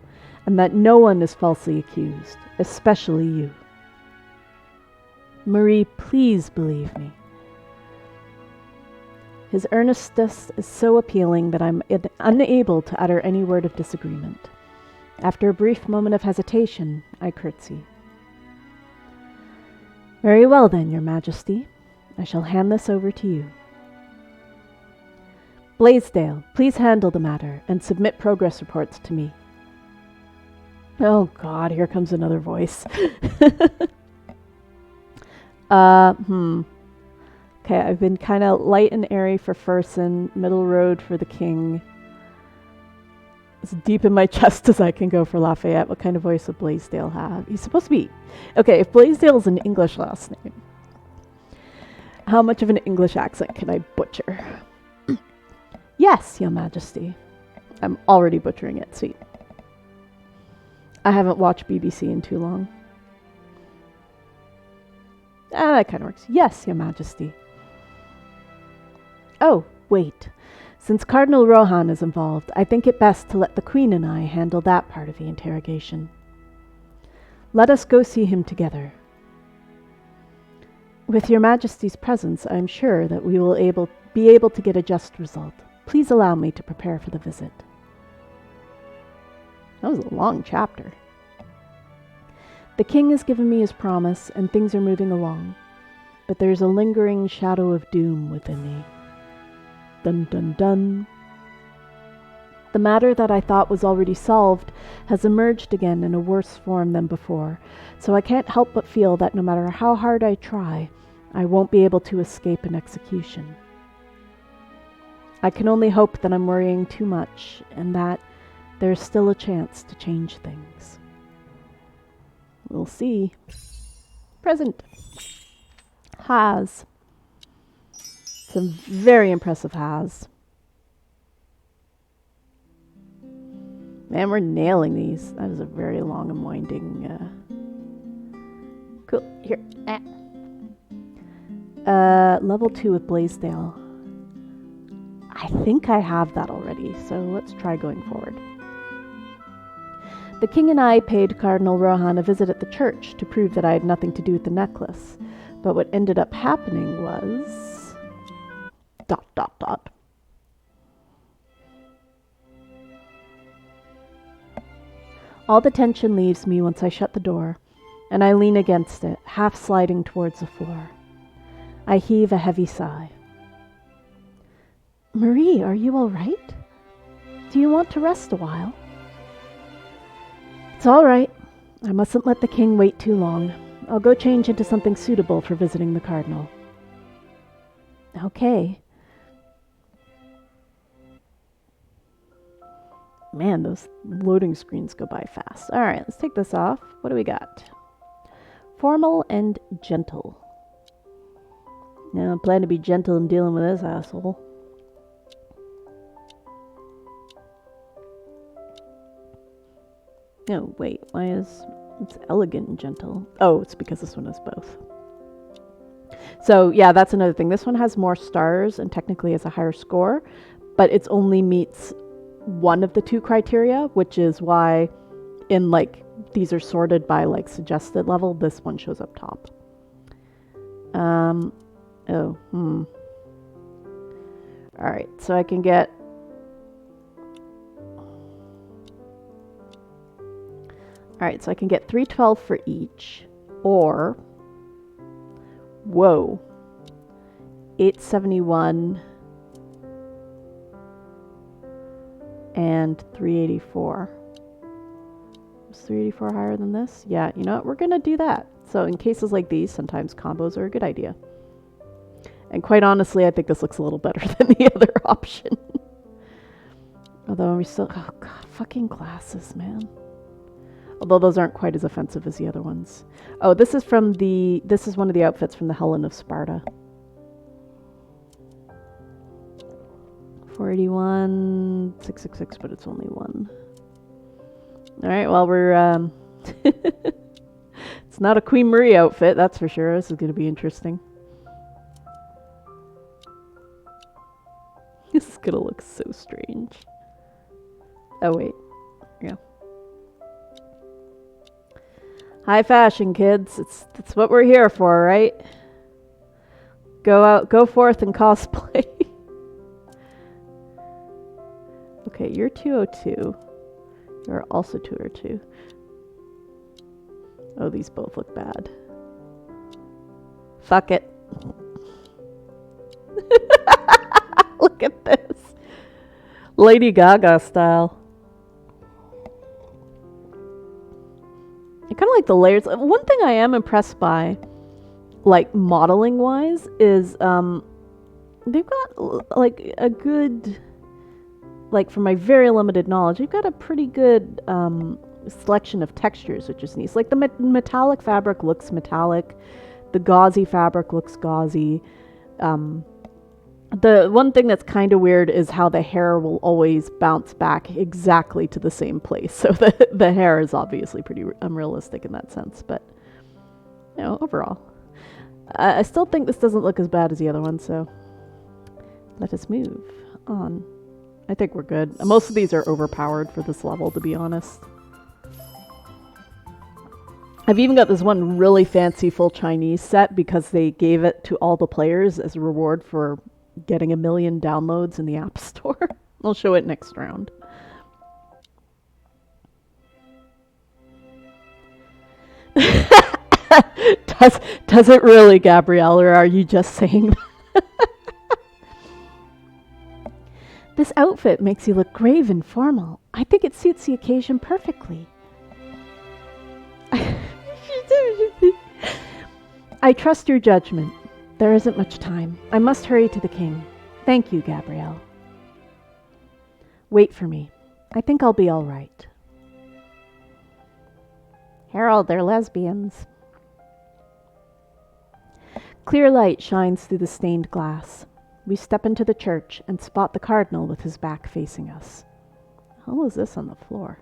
and that no one is falsely accused, especially you. Marie, please believe me. His earnestness is so appealing that I'm unable to utter any word of disagreement. After a brief moment of hesitation, I curtsy. Very well then, Your Majesty. I shall hand this over to you. Blaisdell, please handle the matter and submit progress reports to me. Oh God, here comes another voice. Okay, I've been kind of light and airy for Fersen, middle road for the king. As deep in my chest as I can go for Lafayette. What kind of voice would Blaisdell have? He's supposed to be... Okay, if Blaisdell is an English last name, how much of an English accent can I butcher? Yes, Your Majesty. I'm already butchering it. Sweet. I haven't watched BBC in too long. That kind of works. Yes, Your Majesty. Oh, wait. Since Cardinal Rohan is involved, I think it best to let the Queen and I handle that part of the interrogation. Let us go see him together. With Your Majesty's presence, I am sure that we will be able to get a just result. Please allow me to prepare for the visit. That was a long chapter. The king has given me his promise, and things are moving along. But there's a lingering shadow of doom within me. Dun dun dun. The matter that I thought was already solved has emerged again in a worse form than before, so I can't help but feel that no matter how hard I try, I won't be able to escape an execution. I can only hope that I'm worrying too much, and that there's still a chance to change things. We'll see. Present. Has. Some very impressive has. Man, we're nailing these. That is a very long and winding... Cool. Here. Level 2 with Blaisdell. I think I have that already, so let's try going forward. The king and I paid Cardinal Rohan a visit at the church to prove that I had nothing to do with the necklace. But what ended up happening was... ... All the tension leaves me once I shut the door, and I lean against it, half sliding towards the floor. I heave a heavy sigh. Marie, are you all right? Do you want to rest a while? It's all right. I mustn't let the king wait too long. I'll go change into something suitable for visiting the cardinal. Okay. Man, those loading screens go by fast. All right, let's take this off. What do we got? Formal and gentle. Now, I plan to be gentle in dealing with this asshole. Oh, wait. Why is... It's elegant and gentle. Oh, it's because this one has both. So, yeah, that's another thing. This one has more stars and technically has a higher score, but it only meets one of the two criteria, which is why in, like, these are sorted by, like, suggested level. This one shows up top. Alright, so I can get... Alright, so I can get 312 for each, or... Whoa. 871 and 384. Is 384 higher than this? Yeah, you know what? We're gonna do that. So in cases like these, sometimes combos are a good idea. And quite honestly, I think this looks a little better than the other option. Although we still... Oh god, fucking glasses, man. Although those aren't quite as offensive as the other ones. Oh, this is from the... This is one of the outfits from the Helen of Sparta. 481, 666, but it's only one. Alright, well, we're... It's not a Queen Marie outfit, that's for sure. This is going to be interesting. This is gonna look so strange. Oh wait, yeah. High fashion, kids. It's what we're here for, right? Go forth and cosplay. Okay, you're 202. You're also 202. Oh, these both look bad. Fuck it. Look at this. Lady Gaga style. I kind of like the layers. One thing I am impressed by, like modeling wise, is they've got like a good, like from my very limited knowledge, they've got a pretty good selection of textures, which is nice. Like the metallic fabric looks metallic, the gauzy fabric looks gauzy. The one thing that's kind of weird is how the hair will always bounce back exactly to the same place. So the hair is obviously pretty unrealistic in that sense, but you know, overall, I still think this doesn't look as bad as the other one. So let us move on. I think we're good. Most of these are overpowered for this level, to be honest. I've even got this one really fancy full Chinese set because they gave it to all the players as a reward for getting 1 million downloads in the App Store. I'll show it next round. Does it really, Gabrielle, or are you just saying that? This outfit makes you look grave and formal. I think it suits the occasion perfectly. I trust your judgment. There isn't much time. I must hurry to the king. Thank you, Gabrielle. Wait for me. I think I'll be all right. Harold, they're lesbians. Clear light shines through the stained glass. We step into the church and spot the cardinal with his back facing us. How is this on the floor?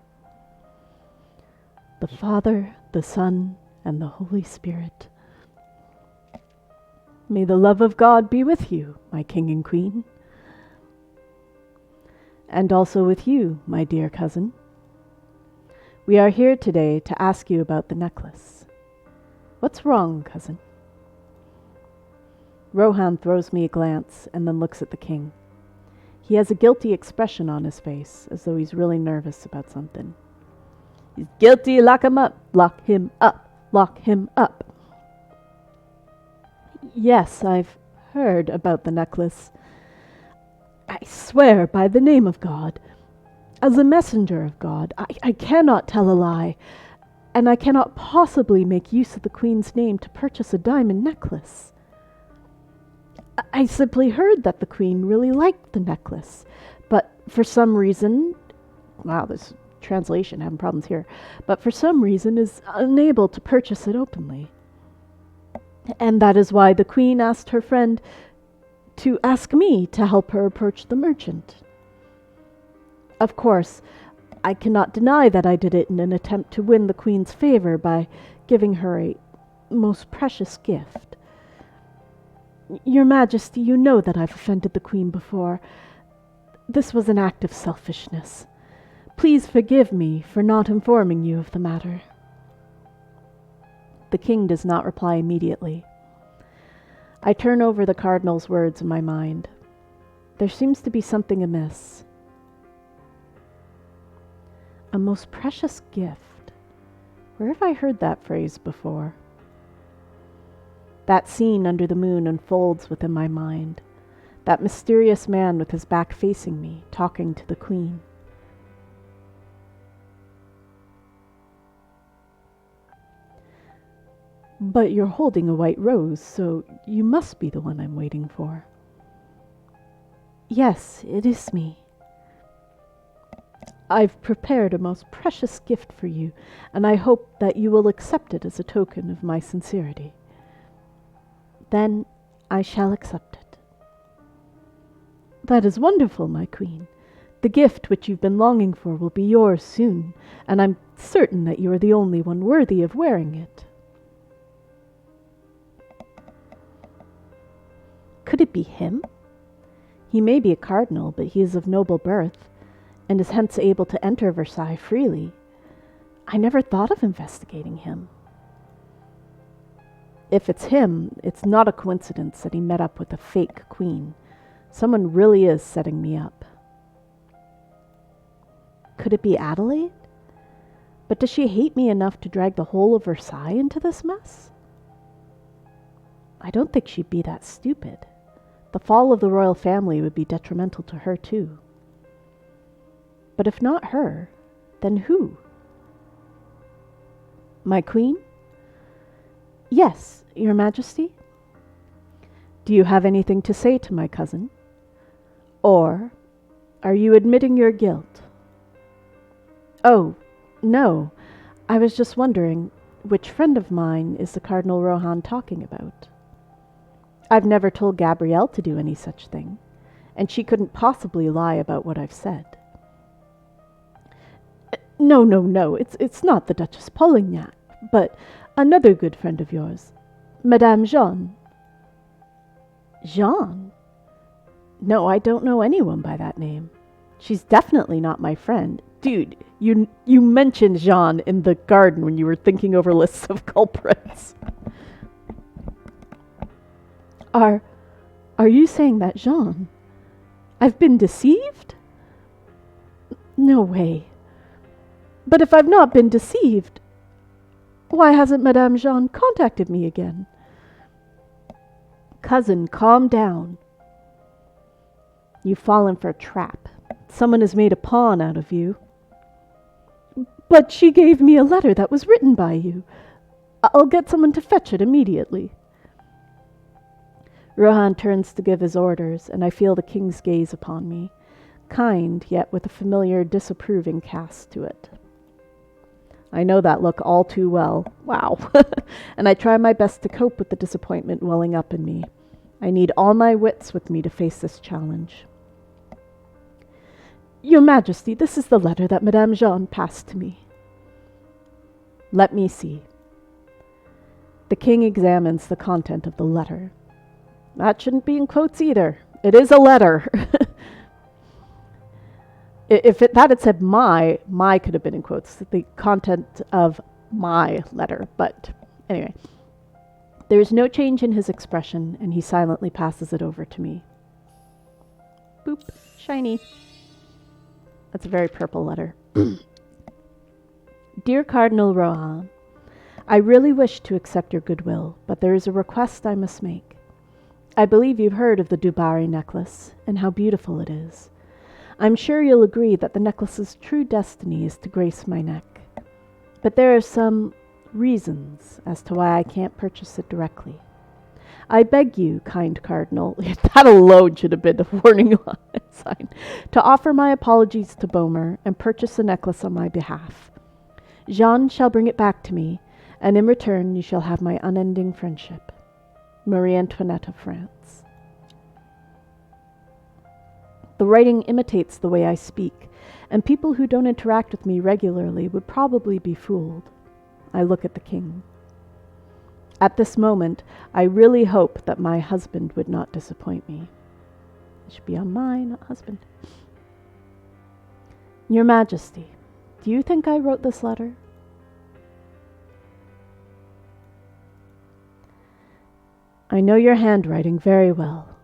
The Father, the Son, and the Holy Spirit. May the love of God be with you, my king and queen. And also with you, my dear cousin. We are here today to ask you about the necklace. What's wrong, cousin? Rohan throws me a glance and then looks at the king. He has a guilty expression on his face, as though he's really nervous about something. He's guilty, lock him up, lock him up, lock him up. Yes, I've heard about the necklace. I swear by the name of God, as a messenger of God, I cannot tell a lie, and I cannot possibly make use of the Queen's name to purchase a diamond necklace. I simply heard that the Queen really liked the necklace, but for some reason, wow, this translation having problems here, but for some reason is unable to purchase it openly. And that is why the Queen asked her friend to ask me to help her approach the merchant. Of course, I cannot deny that I did it in an attempt to win the Queen's favor by giving her a most precious gift. Your Majesty, you know that I've offended the Queen before. This was an act of selfishness. Please forgive me for not informing you of the matter. The king does not reply immediately. I turn over the cardinal's words in my mind. There seems to be something amiss. A most precious gift. Where have I heard that phrase before? That scene under the moon unfolds within my mind. That mysterious man with his back facing me, talking to the Queen. But you're holding a white rose, so you must be the one I'm waiting for. Yes, it is me. I've prepared a most precious gift for you, and I hope that you will accept it as a token of my sincerity. Then I shall accept it. That is wonderful, my queen. The gift which you've been longing for will be yours soon, and I'm certain that you are the only one worthy of wearing it. Could it be him? He may be a cardinal, but he is of noble birth, and is hence able to enter Versailles freely. I never thought of investigating him. If it's him, it's not a coincidence that he met up with a fake queen. Someone really is setting me up. Could it be Adelaide? But does she hate me enough to drag the whole of Versailles into this mess? I don't think she'd be that stupid. The fall of the royal family would be detrimental to her too. But if not her, then who? My queen? Yes, Your Majesty. Do you have anything to say to my cousin? Or are you admitting your guilt? Oh, no. I was just wondering, which friend of mine is the Cardinal Rohan talking about? I've never told Gabrielle to do any such thing, and she couldn't possibly lie about what I've said. No, it's not the Duchess Polignac, but another good friend of yours, Madame Jeanne. Jeanne? No, I don't know anyone by that name. She's definitely not my friend. Dude, you mentioned Jeanne in the garden when you were thinking over lists of culprits. Are you saying that Jeanne? I've been deceived? No way. But if I've not been deceived, why hasn't Madame Jeanne contacted me again? Cousin, calm down. You've fallen for a trap. Someone has made a pawn out of you. But she gave me a letter that was written by you. I'll get someone to fetch it immediately. Rohan turns to give his orders, and I feel the king's gaze upon me, kind, yet with a familiar disapproving cast to it. I know that look all too well. Wow. And I try my best to cope with the disappointment welling up in me. I need all my wits with me to face this challenge. Your Majesty, this is the letter that Madame Jeanne passed to me. Let me see. The king examines the content of the letter. That shouldn't be in quotes either. It is a letter. If that had said my could have been in quotes. The content of my letter. But anyway. There is no change in his expression, and he silently passes it over to me. Boop. Shiny. That's a very purple letter. Dear Cardinal Rohan, I really wish to accept your goodwill, but there is a request I must make. I believe you've heard of the Dubarry necklace, and how beautiful it is. I'm sure you'll agree that the necklace's true destiny is to grace my neck. But there are some reasons as to why I can't purchase it directly. I beg you, kind Cardinal, that alone should have been a warning sign, to offer my apologies to Boehmer and purchase the necklace on my behalf. Jeanne shall bring it back to me, and in return you shall have my unending friendship. Marie Antoinette of France. The writing imitates the way I speak, and people who don't interact with me regularly would probably be fooled. I look at the king. At this moment, I really hope that my husband would not disappoint me. It should be on my, not husband. Your Majesty, do you think I wrote this letter? I know your handwriting very well.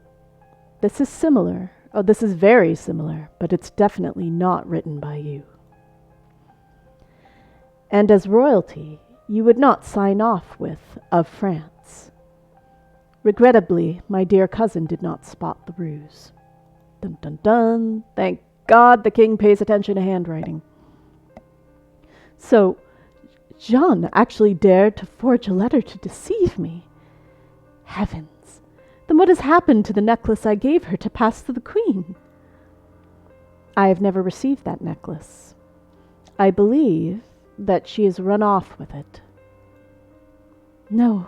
This is similar. Oh, this is very similar, but it's definitely not written by you. And as royalty, you would not sign off with of France. Regrettably, my dear cousin did not spot the ruse. Dun dun dun. Thank God the king pays attention to handwriting. So, Jeanne actually dared to forge a letter to deceive me. Heavens! Then what has happened to the necklace I gave her to pass to the queen? I have never received that necklace. I believe that she has run off with it. No,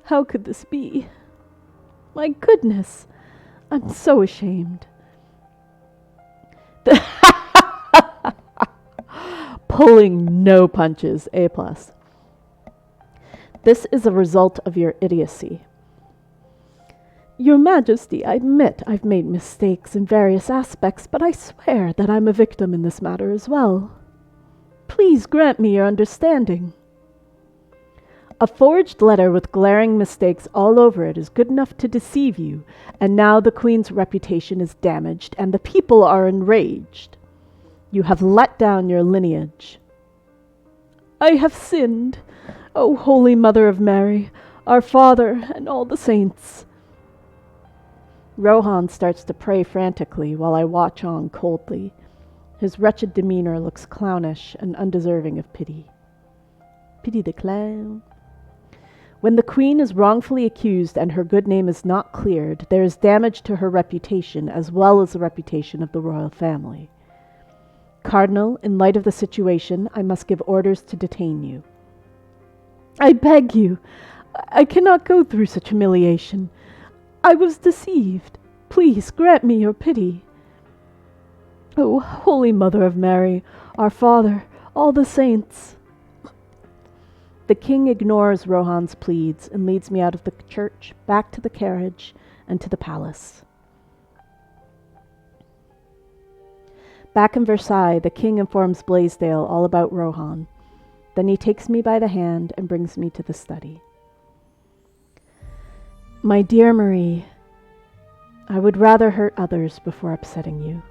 how could this be? My goodness, I'm so ashamed. Pulling no punches, A+. This is a result of your idiocy. Your Majesty, I admit I've made mistakes in various aspects, but I swear that I'm a victim in this matter as well. Please grant me your understanding. A forged letter with glaring mistakes all over it is good enough to deceive you, and now the Queen's reputation is damaged, and the people are enraged. You have let down your lineage. I have sinned, O Holy Mother of Mary, our Father, and all the saints. Rohan starts to pray frantically while I watch on coldly. His wretched demeanor looks clownish and undeserving of pity. Pity the clown. When the Queen is wrongfully accused and her good name is not cleared, there is damage to her reputation as well as the reputation of the royal family. Cardinal, in light of the situation, I must give orders to detain you. I beg you. I cannot go through such humiliation. I was deceived. Please grant me your pity. O Holy Mother of Mary, our Father, all the saints. The king ignores Rohan's pleads and leads me out of the church, back to the carriage, and to the palace. Back in Versailles, the king informs Blaisdell all about Rohan. Then he takes me by the hand and brings me to the study. My dear Marie, I would rather hurt others before upsetting you.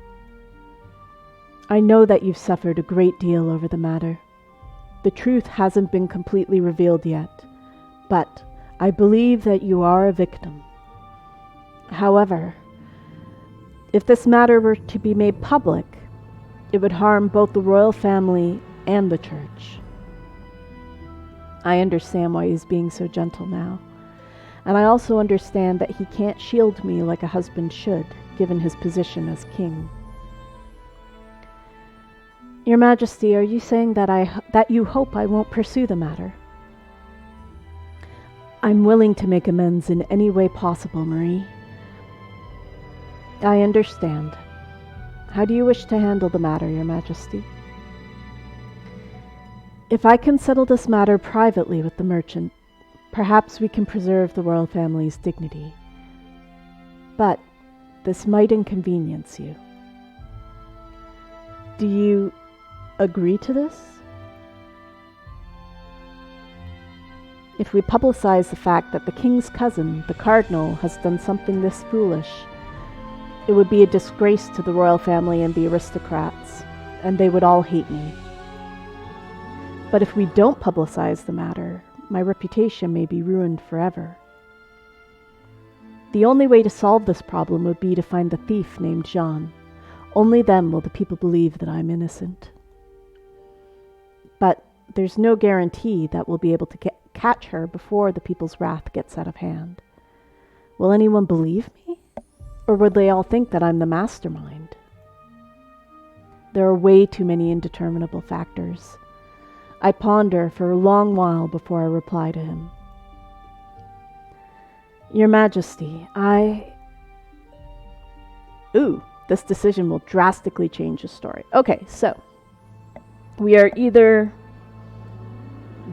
I know that you've suffered a great deal over the matter. The truth hasn't been completely revealed yet, but I believe that you are a victim. However, if this matter were to be made public, it would harm both the royal family and the church. I understand why he's being so gentle now, and I also understand that he can't shield me like a husband should, given his position as king. Your Majesty, are you saying that you hope I won't pursue the matter? I'm willing to make amends in any way possible, Marie. I understand. How do you wish to handle the matter, Your Majesty? If I can settle this matter privately with the merchant, perhaps we can preserve the royal family's dignity. But this might inconvenience you. Do you agree to this? If we publicize the fact that the king's cousin, the cardinal, has done something this foolish, it would be a disgrace to the royal family and the aristocrats, and they would all hate me. But if we don't publicize the matter, my reputation may be ruined forever. The only way to solve this problem would be to find the thief named Jean. Only then will the people believe that I'm innocent. But there's no guarantee that we'll be able to catch her before the people's wrath gets out of hand. Will anyone believe me? Or would they all think that I'm the mastermind? There are way too many indeterminable factors. I ponder for a long while before I reply to him. Your Majesty, this decision will drastically change the story. Okay, so we are either...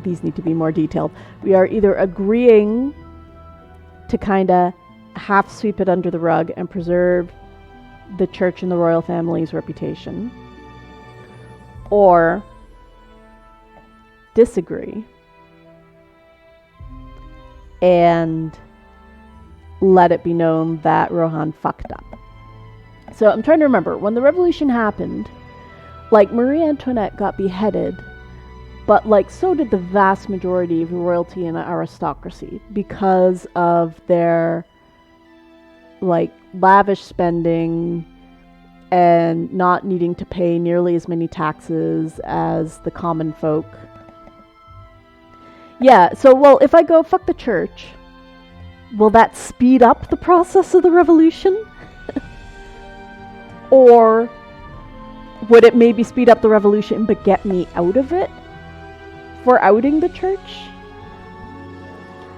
These need to be more detailed. We are either agreeing to kind of half sweep it under the rug and preserve the church and the royal family's reputation, or disagree and let it be known that Rohan fucked up. So I'm trying to remember, when the revolution happened, like, Marie Antoinette got beheaded, but so did the vast majority of royalty and aristocracy because of their lavish spending and not needing to pay nearly as many taxes as the common folk. Yeah, so, if I go fuck the church, will that speed up the process of the revolution? Or would it maybe speed up the revolution but get me out of it for outing the church?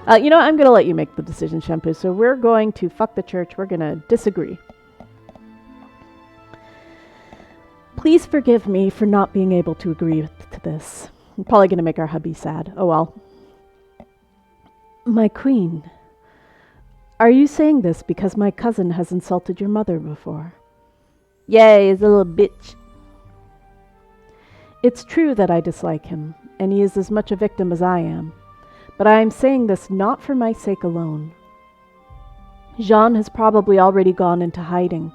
I'm going to let you make the decision, Shampoo. So we're going to fuck the church. We're going to disagree. Please forgive me for not being able to agree to this. I'm probably going to make our hubby sad. Oh well. My queen, Are you saying this because my cousin has insulted your mother before? Yeah, he's a little bitch. It's true that I dislike him, and he is as much a victim as I am. But I am saying this not for my sake alone. Jean has probably already gone into hiding.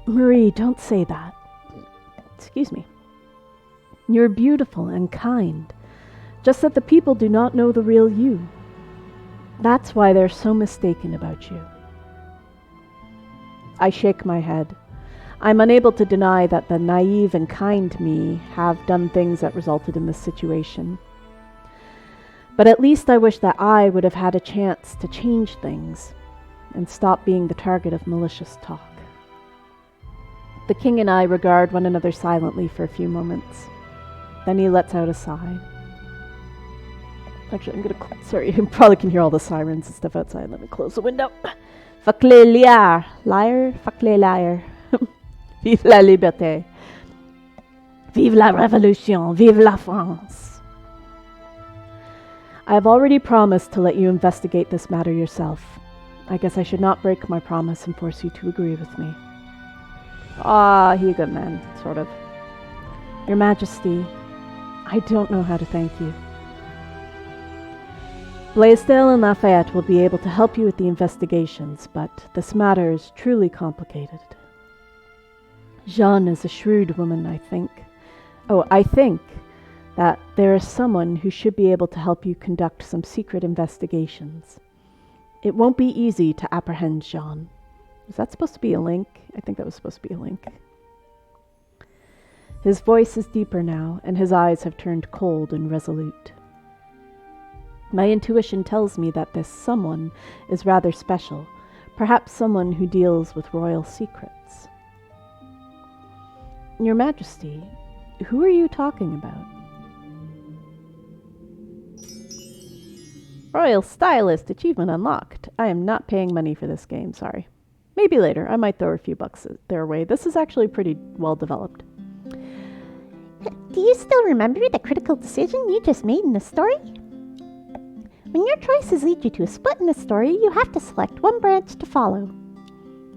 Marie, don't say that. Excuse me. You're beautiful and kind, just that the people do not know the real you. That's why they're so mistaken about you. I shake my head. I'm unable to deny that the naive and kind me have done things that resulted in this situation. But at least I wish that I would have had a chance to change things and stop being the target of malicious talk. The king and I regard one another silently for a few moments. Then he lets out a sigh. Actually, sorry, you probably can hear all the sirens and stuff outside. Let me close the window. Fuck les liars. Liar? Fuck les liars. Vive la liberté. Vive la révolution. Vive la France. I have already promised to let you investigate this matter yourself. I guess I should not break my promise and force you to agree with me. Ah, he a good man, sort of. Your Majesty, I don't know how to thank you. Blaisdell and Lafayette will be able to help you with the investigations, but this matter is truly complicated. Jeanne is a shrewd woman, I think. I think that there is someone who should be able to help you conduct some secret investigations. It won't be easy to apprehend Jeanne. Is that supposed to be a link? I think that was supposed to be a link. His voice is deeper now, and his eyes have turned cold and resolute. My intuition tells me that this someone is rather special, perhaps someone who deals with royal secrets. Your Majesty, who are you talking about? Royal Stylist, achievement unlocked. I am not paying money for this game, sorry. Maybe later, I might throw a few bucks their way. This is actually pretty well developed. Do you still remember the critical decision you just made in the story? When your choices lead you to a split in the story, you have to select one branch to follow.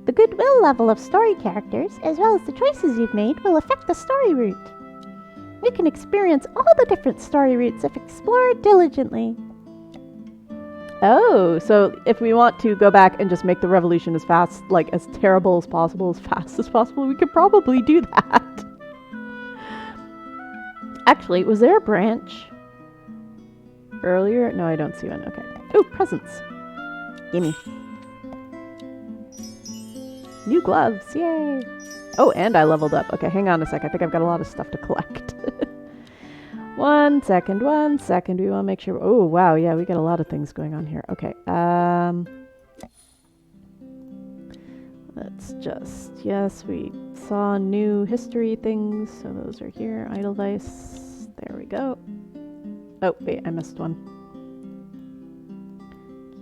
The goodwill level of story characters, as well as the choices you've made, will affect the story route. You can experience all the different story routes if explored diligently. Oh, so if we want to go back and just make the revolution as fast, like as terrible as possible, as fast as possible, we could probably do that. Actually, was there a branch earlier? No, I don't see one. Okay. Oh, presents. Gimme. New gloves. Yay. Oh, and I leveled up. Okay, hang on a sec. I think I've got a lot of stuff to collect. One second. We want to make sure. Oh, wow. Yeah, we got a lot of things going on here. Okay. Let's just. Yes, we saw new history things. So those are here. Idle dice. There we go. Oh, wait. I missed one.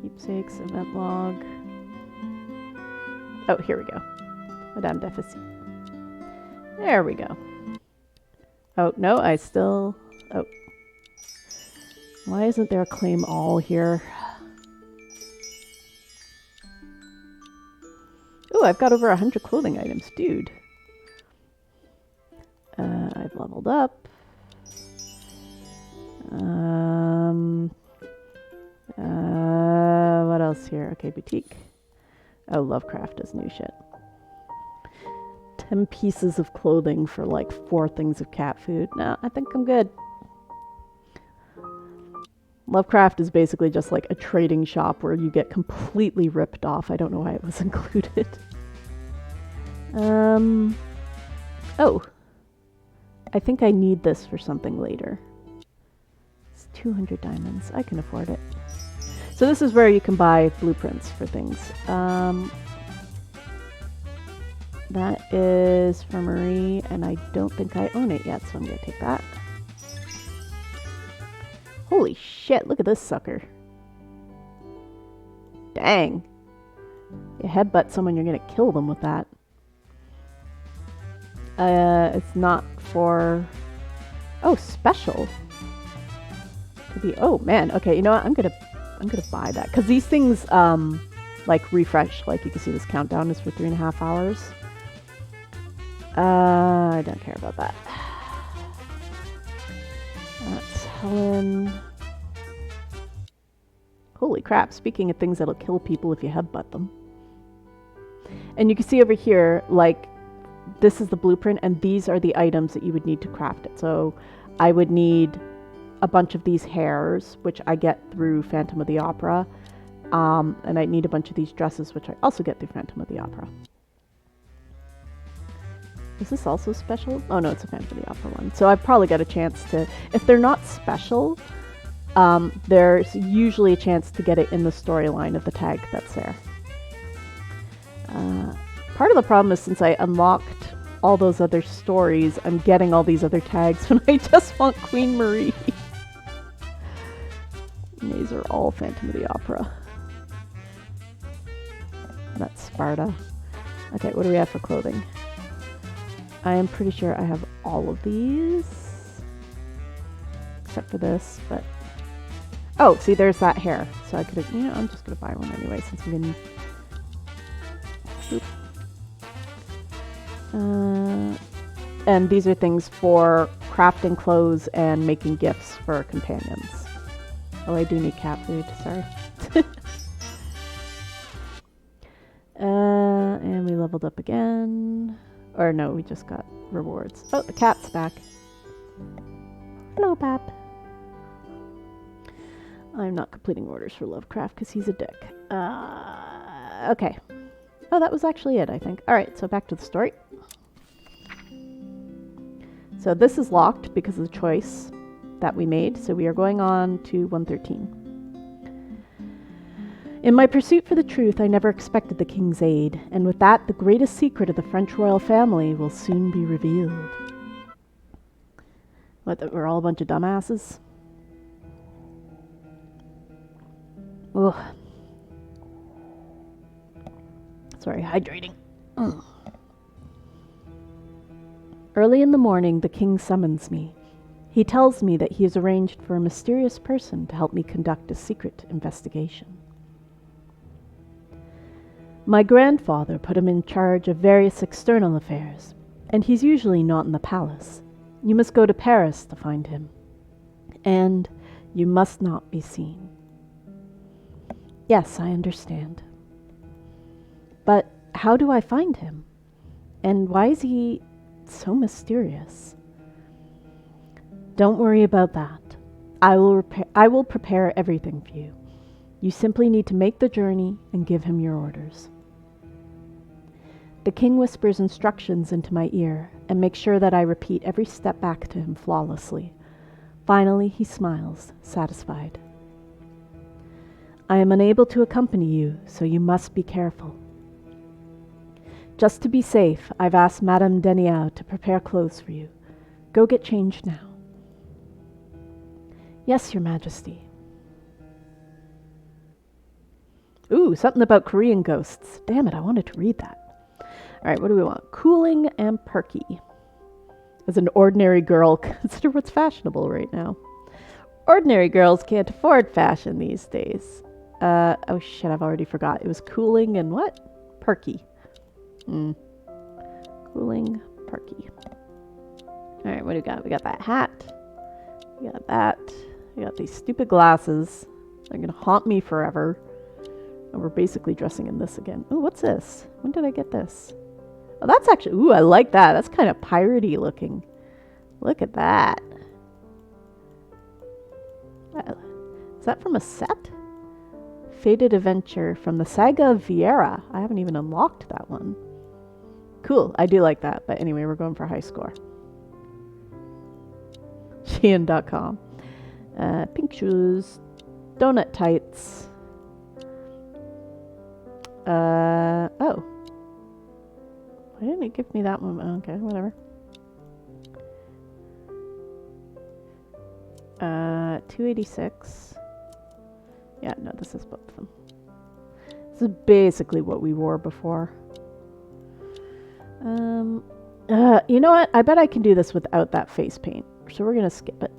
Keepsakes. Event log. Oh, here we go. Madame Deficit. There we go. Oh, no, I still... Oh. Why isn't there a claim all here? Oh, I've got over 100 clothing items. Dude. I've leveled up. What else here? Okay, boutique. Oh, Lovecraft does new shit. 10 pieces of clothing for like 4 things of cat food. No, I think I'm good. Lovecraft is basically just like a trading shop where you get completely ripped off. I don't know why it was included. Oh. I think I need this for something later. It's 200 diamonds. I can afford it. So this is where you can buy blueprints for things. That is for Marie, and I don't think I own it yet, so I'm going to take that. Holy shit, look at this sucker. Dang. You headbutt someone, you're going to kill them with that. It's not for... Oh, special. Could be... Oh, man. Okay, you know what? I'm going to I'm gonna buy that because these things like refresh. Like you can see, this countdown is for 3.5 hours. I don't care about that. That's Helen. Holy crap! Speaking of things that'll kill people if you headbutt them. And you can see over here, like, this is the blueprint, and these are the items that you would need to craft it. So I would need a bunch of these hairs, which I get through Phantom of the Opera. And I need a bunch of these dresses, which I also get through Phantom of the Opera. Is this also special? Oh no, it's a Phantom of the Opera one. So I've probably got a chance to, if they're not special, there's usually a chance to get it in the storyline of the tag that's there. Part of the problem is since I unlocked all those other stories, I'm getting all these other tags when I just want Queen Marie. And these are all Phantom of the Opera. That's Sparta. Okay, what do we have for clothing? I am pretty sure I have all of these. Except for this, but... Oh, see, there's that hair. So I could have... Yeah, I'm just going to buy one anyway, since I'm going to... And these are things for crafting clothes and making gifts for companions. Oh, I do need cat food, sorry. And we leveled up again. Or no, we just got rewards. Oh, the cat's back. Hello, Pap. I'm not completing orders for Lovecraft because he's a dick. Okay. Oh, that was actually it, I think. Alright, so back to the story. So this is locked because of the choice that we made. So we are going on to 113. In my pursuit for the truth, I never expected the king's aid, and with that, the greatest secret of the French royal family will soon be revealed. What, that we're all a bunch of dumbasses? Ugh. Sorry, hydrating. Ugh. Early in the morning, the king summons me. He tells me that he has arranged for a mysterious person to help me conduct a secret investigation. My grandfather put him in charge of various external affairs, and he's usually not in the palace. You must go to Paris to find him, and you must not be seen. Yes, I understand. But how do I find him? And why is he so mysterious? Don't worry about that. I will prepare everything for you. You simply need to make the journey and give him your orders. The king whispers instructions into my ear and makes sure that I repeat every step back to him flawlessly. Finally, he smiles, satisfied. I am unable to accompany you, so you must be careful. Just to be safe, I've asked Madame Deniau to prepare clothes for you. Go get changed now. Yes, Your Majesty. Ooh, something about Korean ghosts. Damn it, I wanted to read that. Alright, what do we want? Cooling and perky. As an ordinary girl, consider what's fashionable right now. Ordinary girls can't afford fashion these days. Oh shit, I've already forgot. It was cooling and what? Perky. Cooling, perky. Alright, what do we got? We got that hat. We got that. We got these stupid glasses. They're gonna haunt me forever. And we're basically dressing in this again. Ooh, what's this? When did I get this? Oh, that's actually... Ooh, I like that. That's kind of piratey looking. Look at that. Is that from a set? Fated Adventure from the Saga of Vieira. I haven't even unlocked that one. Cool. I do like that. But anyway, we're going for high score. Shein.com. Pink shoes. Donut tights. Oh. Why didn't it give me that one? Okay, whatever. 286. Yeah, no, this is both of them. This is basically what we wore before. You know what? I bet I can do this without that face paint. So we're gonna skip it.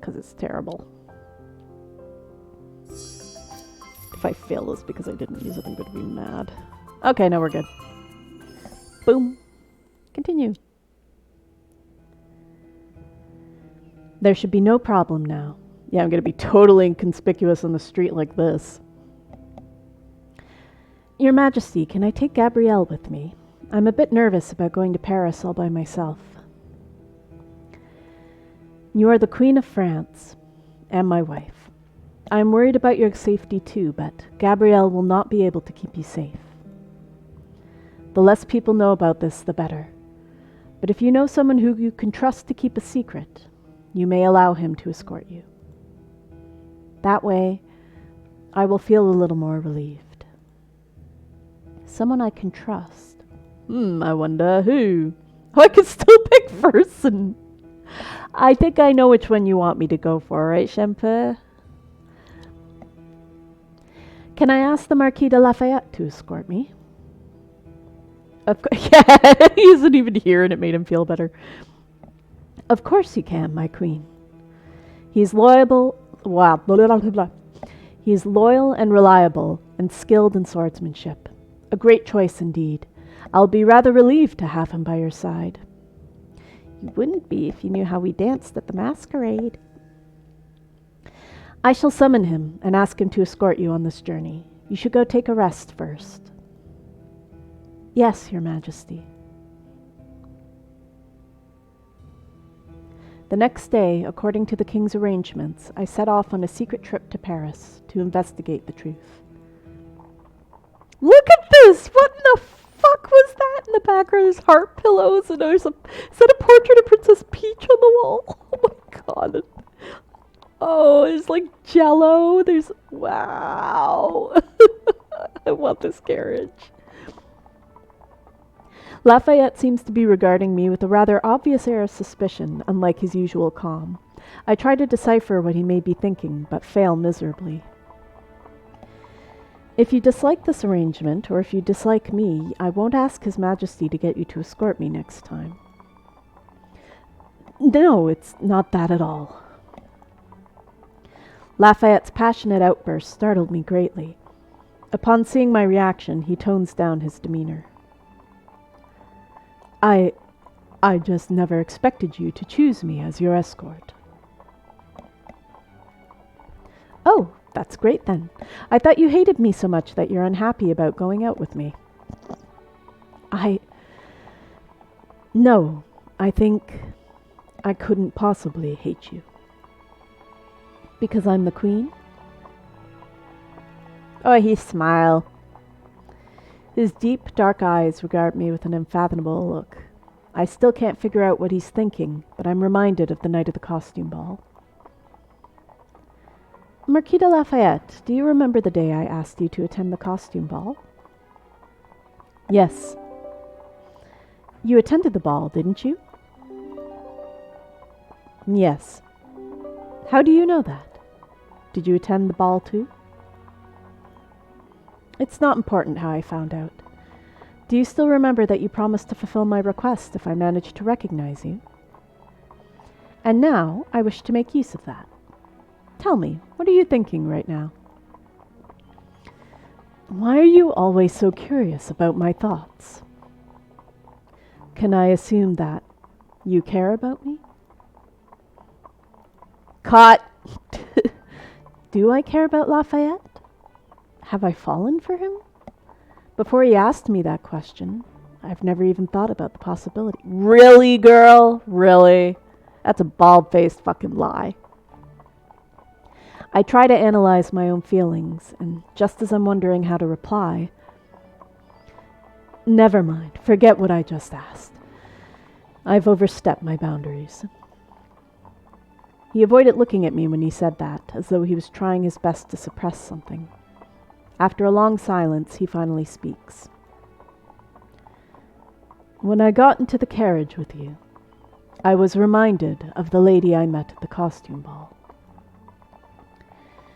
Because it's terrible. if I fail this because I didn't use it, I'm going to be mad. Okay, now we're good. Boom. Continue. There should be no problem now. Yeah, I'm going to be totally inconspicuous on the street like this. Your Majesty, can I take Gabrielle with me? I'm a bit nervous about going to Paris all by myself. You are the Queen of France, and my wife. I am worried about your safety too, but Gabrielle will not be able to keep you safe. The less people know about this, the better. But if you know someone who you can trust to keep a secret, you may allow him to escort you. That way, I will feel a little more relieved. Someone I can trust. I wonder who. I can still pick person. I think I know which one you want me to go for, right, Shemper? Can I ask the Marquis de Lafayette to escort me? Of course, yeah, he isn't even here and it made him feel better. Of course you can, my queen. He's loyal, He's loyal and reliable and skilled in swordsmanship. A great choice indeed. I'll be rather relieved to have him by your side. You wouldn't be if you knew how we danced at the masquerade. I shall summon him and ask him to escort you on this journey. You should go take a rest first. Yes, Your Majesty. The next day, according to the king's arrangements, I set off on a secret trip to Paris to investigate the truth. Look at this! What in the fuck was that in the background? There's heart pillows and there's is that a portrait of Princess Peach on the wall? Oh my god. Oh, it's like Jello. There's, wow. I want this carriage. Lafayette seems to be regarding me with a rather obvious air of suspicion, unlike his usual calm. I try to decipher what he may be thinking, but fail miserably. If you dislike this arrangement, or if you dislike me, I won't ask His Majesty to get you to escort me next time. No, it's not that at all. Lafayette's passionate outburst startled me greatly. Upon seeing my reaction, he tones down his demeanor. I just never expected you to choose me as your escort. Oh, that's great then. I thought you hated me so much that you're unhappy about going out with me. No, I think I couldn't possibly hate you. Because I'm the queen? Oh, he smiled. His deep, dark eyes regard me with an unfathomable look. I still can't figure out what he's thinking, but I'm reminded of the night of the costume ball. Marquis de Lafayette, do you remember the day I asked you to attend the costume ball? Yes. You attended the ball, didn't you? Yes. How do you know that? Did you attend the ball too? It's not important how I found out. Do you still remember that you promised to fulfill my request if I managed to recognize you? And now I wish to make use of that. Tell me, what are you thinking right now? Why are you always so curious about my thoughts? Can I assume that you care about me? Caught! Do I care about Lafayette? Have I fallen for him? Before he asked me that question, I've never even thought about the possibility. Really, girl? Really? That's a bald-faced fucking lie. I try to analyze my own feelings, and just as I'm wondering how to reply, never mind, forget what I just asked. I've overstepped my boundaries. He avoided looking at me when he said that, as though he was trying his best to suppress something. After a long silence, he finally speaks. When I got into the carriage with you, I was reminded of the lady I met at the costume ball.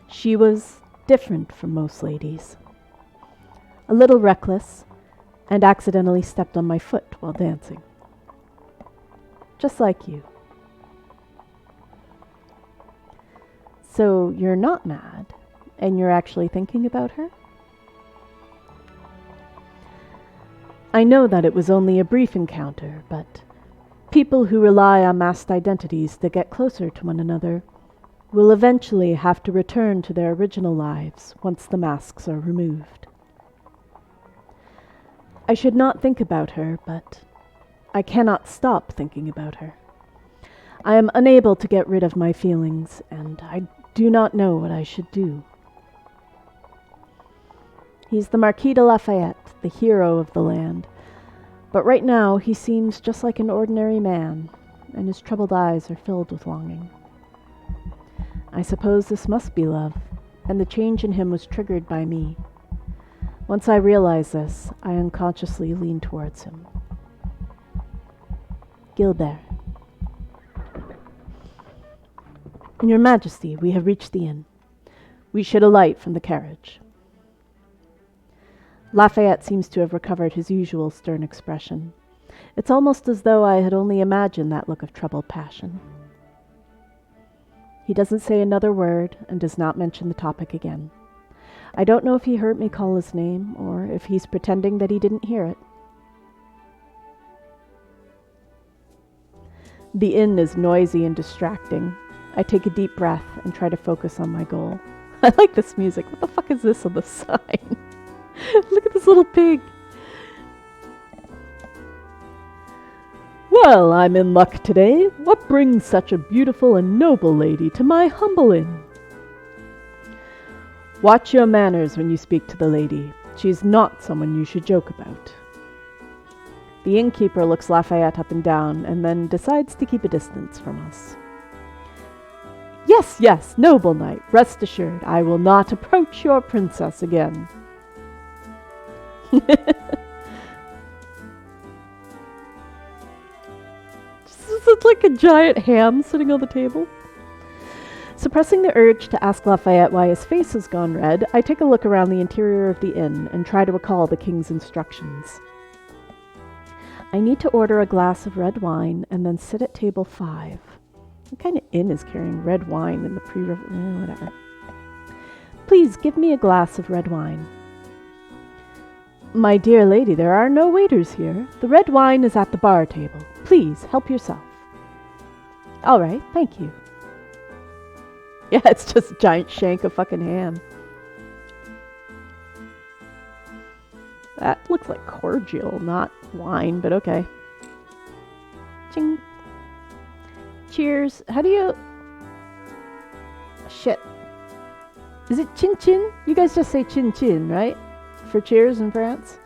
She was different from most ladies. A little reckless, and accidentally stepped on my foot while dancing. Just like you. So you're not mad. And you're actually thinking about her? I know that it was only a brief encounter, but people who rely on masked identities to get closer to one another will eventually have to return to their original lives once the masks are removed. I should not think about her, but I cannot stop thinking about her. I am unable to get rid of my feelings, and I do not know what I should do. He's the Marquis de Lafayette, the hero of the land. But right now, he seems just like an ordinary man, and his troubled eyes are filled with longing. I suppose this must be love, and the change in him was triggered by me. Once I realize this, I unconsciously lean towards him. Gilbert. Your Majesty, we have reached the inn. We should alight from the carriage. Lafayette seems to have recovered his usual stern expression. It's almost as though I had only imagined that look of troubled passion. He doesn't say another word and does not mention the topic again. I don't know if he heard me call his name or if he's pretending that he didn't hear it. The inn is noisy and distracting. I take a deep breath and try to focus on my goal. I like this music. What the fuck is this on the sign? Look at this little pig. Well, I'm in luck today. What brings such a beautiful and noble lady to my humble inn? Watch your manners when you speak to the lady. She's not someone you should joke about. The innkeeper looks Lafayette up and down and then decides to keep a distance from us. Yes, yes, noble knight, rest assured, I will not approach your princess again. It's like a giant ham sitting on the table. Suppressing the urge to ask Lafayette why his face has gone red, I take a look around the interior of the inn and try to recall the king's instructions. I need to order a glass of red wine and then sit at table 5. What kind of inn is carrying red wine in the whatever. Please give me a glass of red wine. My dear lady, there are no waiters here. The red wine is at the bar table. Please, help yourself. All right, thank you. Yeah, it's just a giant shank of fucking ham. That looks like cordial, not wine, but okay. Ching. Cheers. How do you... Shit. Is it chin chin? You guys just say chin chin, right? For cheers in France?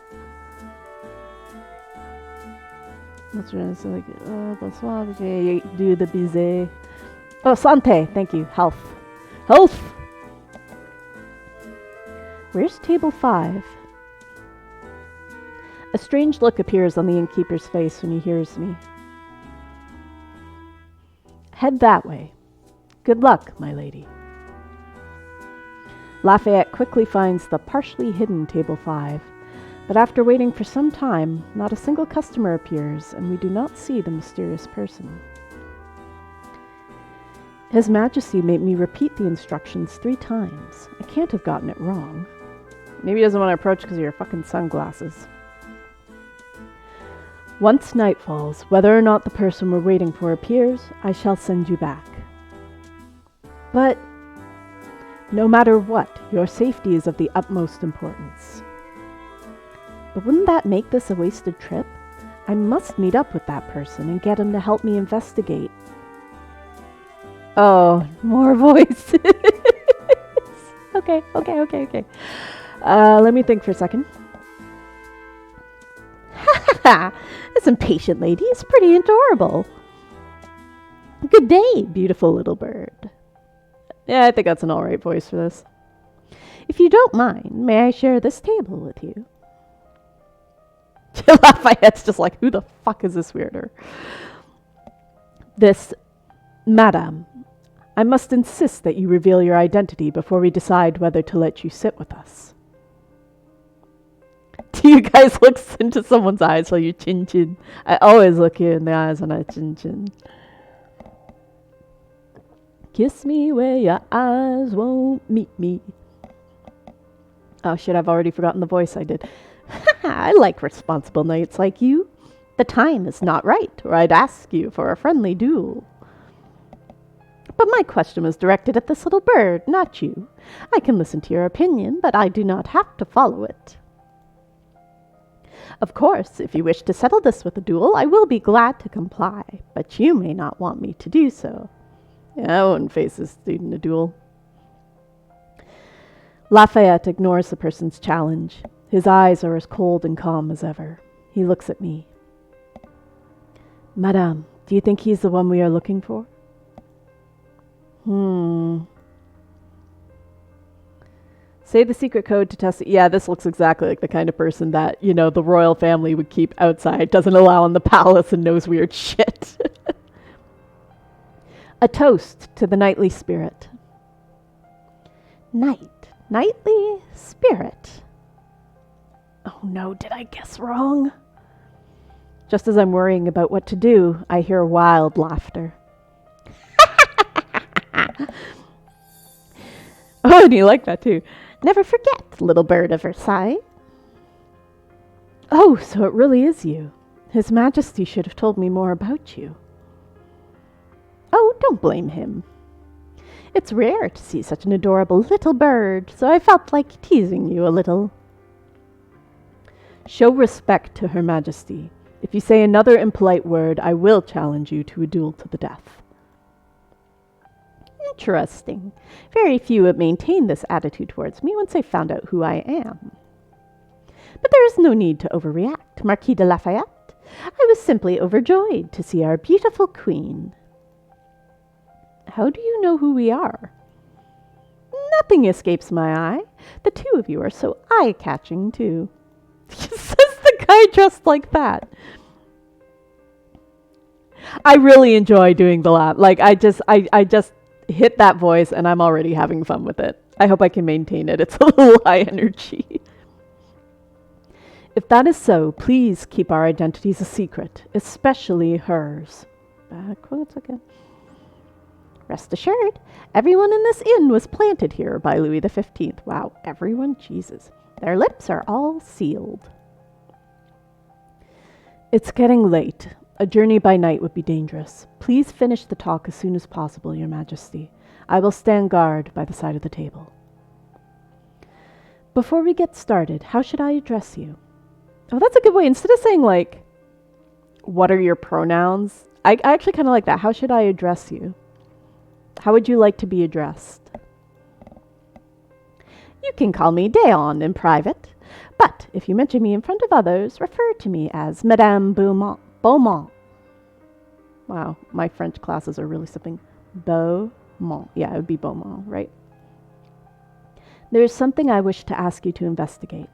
That's right. It's like, bonsoir. Okay, you do the baiser. Oh, santé. Thank you. Health. Health! Where's table 5? A strange look appears on the innkeeper's face when he hears me. Head that way. Good luck, my lady. Lafayette quickly finds the partially hidden table 5, but after waiting for some time, not a single customer appears, and we do not see the mysterious person. His Majesty made me repeat the instructions 3 times. I can't have gotten it wrong. Maybe he doesn't want to approach because of your fucking sunglasses. Once night falls, whether or not the person we're waiting for appears, I shall send you back. But no matter what, your safety is of the utmost importance. But wouldn't that make this a wasted trip? I must meet up with that person and get him to help me investigate. Oh, more voices. Okay. Let me think for a second. This impatient lady is pretty adorable. Good day, beautiful little bird. Yeah, I think that's an alright voice for this. If you don't mind, may I share this table with you? Lafayette's just like, who the fuck is this weirder? This, Madame, I must insist that you reveal your identity before we decide whether to let you sit with us. Do you guys look into someone's eyes while you chin chin? I always look you in the eyes when I chin chin. Kiss me where your eyes won't meet me. Oh shit, I've already forgotten the voice I did. I like responsible knights like you. The time is not right, or I'd ask you for a friendly duel. But my question was directed at this little bird, not you. I can listen to your opinion, but I do not have to follow it. Of course, if you wish to settle this with a duel, I will be glad to comply, but you may not want me to do so. Yeah, I wouldn't face this dude in a duel. Lafayette ignores the person's challenge. His eyes are as cold and calm as ever. He looks at me. Madame, do you think he's the one we are looking for? Say the secret code to test it. Yeah, this looks exactly like the kind of person that, the royal family would keep outside, doesn't allow in the palace, and knows weird shit. A toast to the knightly spirit. Knightly spirit. Oh no, did I guess wrong? Just as I'm worrying about what to do, I hear wild laughter. Oh, and you like that too. Never forget, little bird of Versailles. Oh, so it really is you. His Majesty should have told me more about you. Oh, don't blame him. It's rare to see such an adorable little bird, so I felt like teasing you a little. Show respect to Her Majesty. If you say another impolite word, I will challenge you to a duel to the death. Interesting. Very few have maintained this attitude towards me once they found out who I am. But there is no need to overreact, Marquis de Lafayette. I was simply overjoyed to see our beautiful queen. How do you know who we are? Nothing escapes my eye. The two of you are so eye-catching, too. Says the guy dressed like that. I really enjoy doing the laugh. Like, I just hit that voice and I'm already having fun with it. I hope I can maintain it. It's a little high energy. If that is so, please keep our identities a secret, especially hers. Backwards again. Rest assured, everyone in this inn was planted here by Louis XV. Wow, everyone? Jesus. Their lips are all sealed. It's getting late. A journey by night would be dangerous. Please finish the talk as soon as possible, Your Majesty. I will stand guard by the side of the table. Before we get started, how should I address you? Oh, that's a good way. Instead of saying, like, what are your pronouns? I actually kind of like that. How should I address you? How would you like to be addressed? You can call me Deon in private, but if you mention me in front of others, refer to me as Madame Beaumont. Wow, my French classes are really slipping. Beaumont. Yeah, it would be Beaumont, right? There is something I wish to ask you to investigate.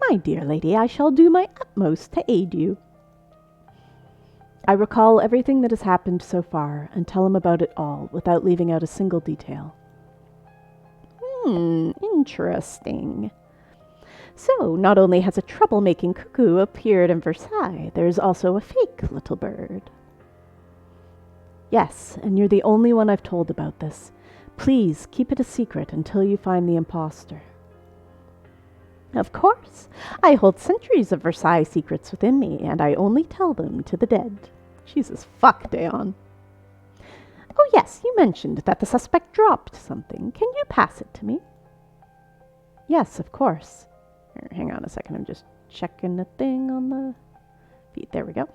My dear lady, I shall do my utmost to aid you. I recall everything that has happened so far and tell him about it all without leaving out a single detail. Interesting. So, not only has a troublemaking cuckoo appeared in Versailles, there is also a fake little bird. Yes, and you're the only one I've told about this. Please keep it a secret until you find the imposter. Of course. I hold centuries of Versailles secrets within me, and I only tell them to the dead. Jesus fuck, Deon. Oh yes, you mentioned that the suspect dropped something. Can you pass it to me? Yes, of course. Here, hang on a second, I'm just checking the thing on the feet. There we go.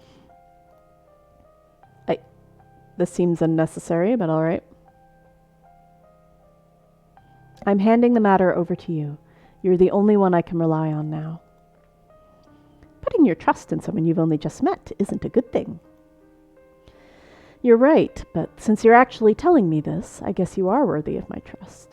This seems unnecessary, but alright. I'm handing the matter over to you. You're the only one I can rely on now. Putting your trust in someone you've only just met isn't a good thing. You're right, but since you're actually telling me this, I guess you are worthy of my trust.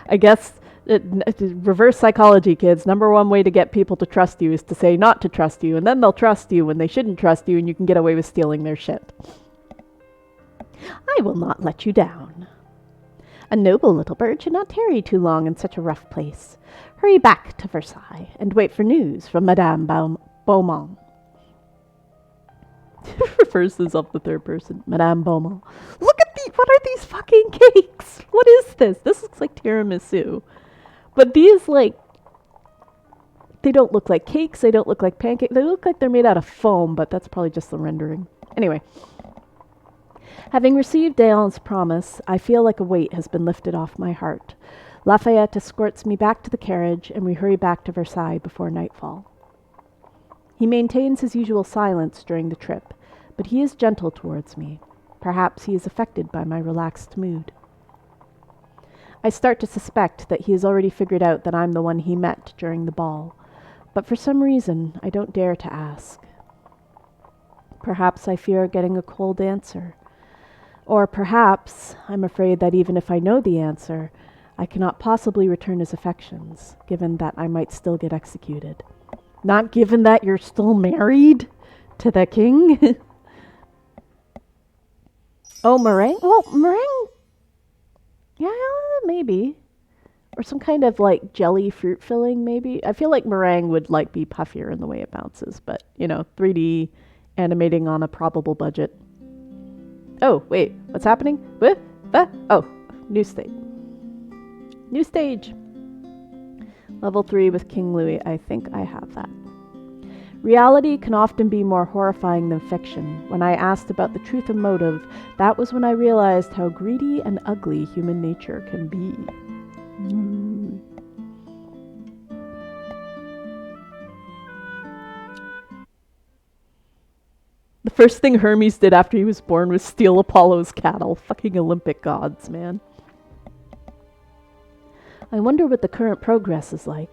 I guess, reverse psychology, kids. Number one way to get people to trust you is to say not to trust you, and then they'll trust you when they shouldn't trust you, and you can get away with stealing their shit. I will not let you down. A noble little bird should not tarry too long in such a rough place. Hurry back to Versailles and wait for news from Madame Beaumont. Refers to himself the third person. Madame Beaumont. Look at What are these fucking cakes? What is this? This looks like tiramisu. But these, like, they don't look like cakes. They don't look like pancakes. They look like they're made out of foam, but that's probably just the rendering. Anyway. Having received Deon's promise, I feel like a weight has been lifted off my heart. Lafayette escorts me back to the carriage, and we hurry back to Versailles before nightfall. He maintains his usual silence during the trip, but he is gentle towards me. Perhaps he is affected by my relaxed mood. I start to suspect that he has already figured out that I'm the one he met during the ball, but for some reason I don't dare to ask. Perhaps I fear getting a cold answer. Or perhaps I'm afraid that even if I know the answer, I cannot possibly return his affections, given that I might still get executed. Not given that you're still married to the king? Oh, meringue? Well, meringue... Yeah, maybe. Or some kind of, like, jelly fruit filling, maybe. I feel like meringue would, like, be puffier in the way it bounces. But, 3D animating on a probable budget. Oh, wait. What's happening? What? Oh, new stage. New stage. Level 3 with King Louis. I think I have that. Reality can often be more horrifying than fiction. When I asked about the truth and motive, that was when I realized how greedy and ugly human nature can be. The first thing Hermes did after he was born was steal Apollo's cattle. Fucking Olympic gods, man. I wonder what the current progress is like.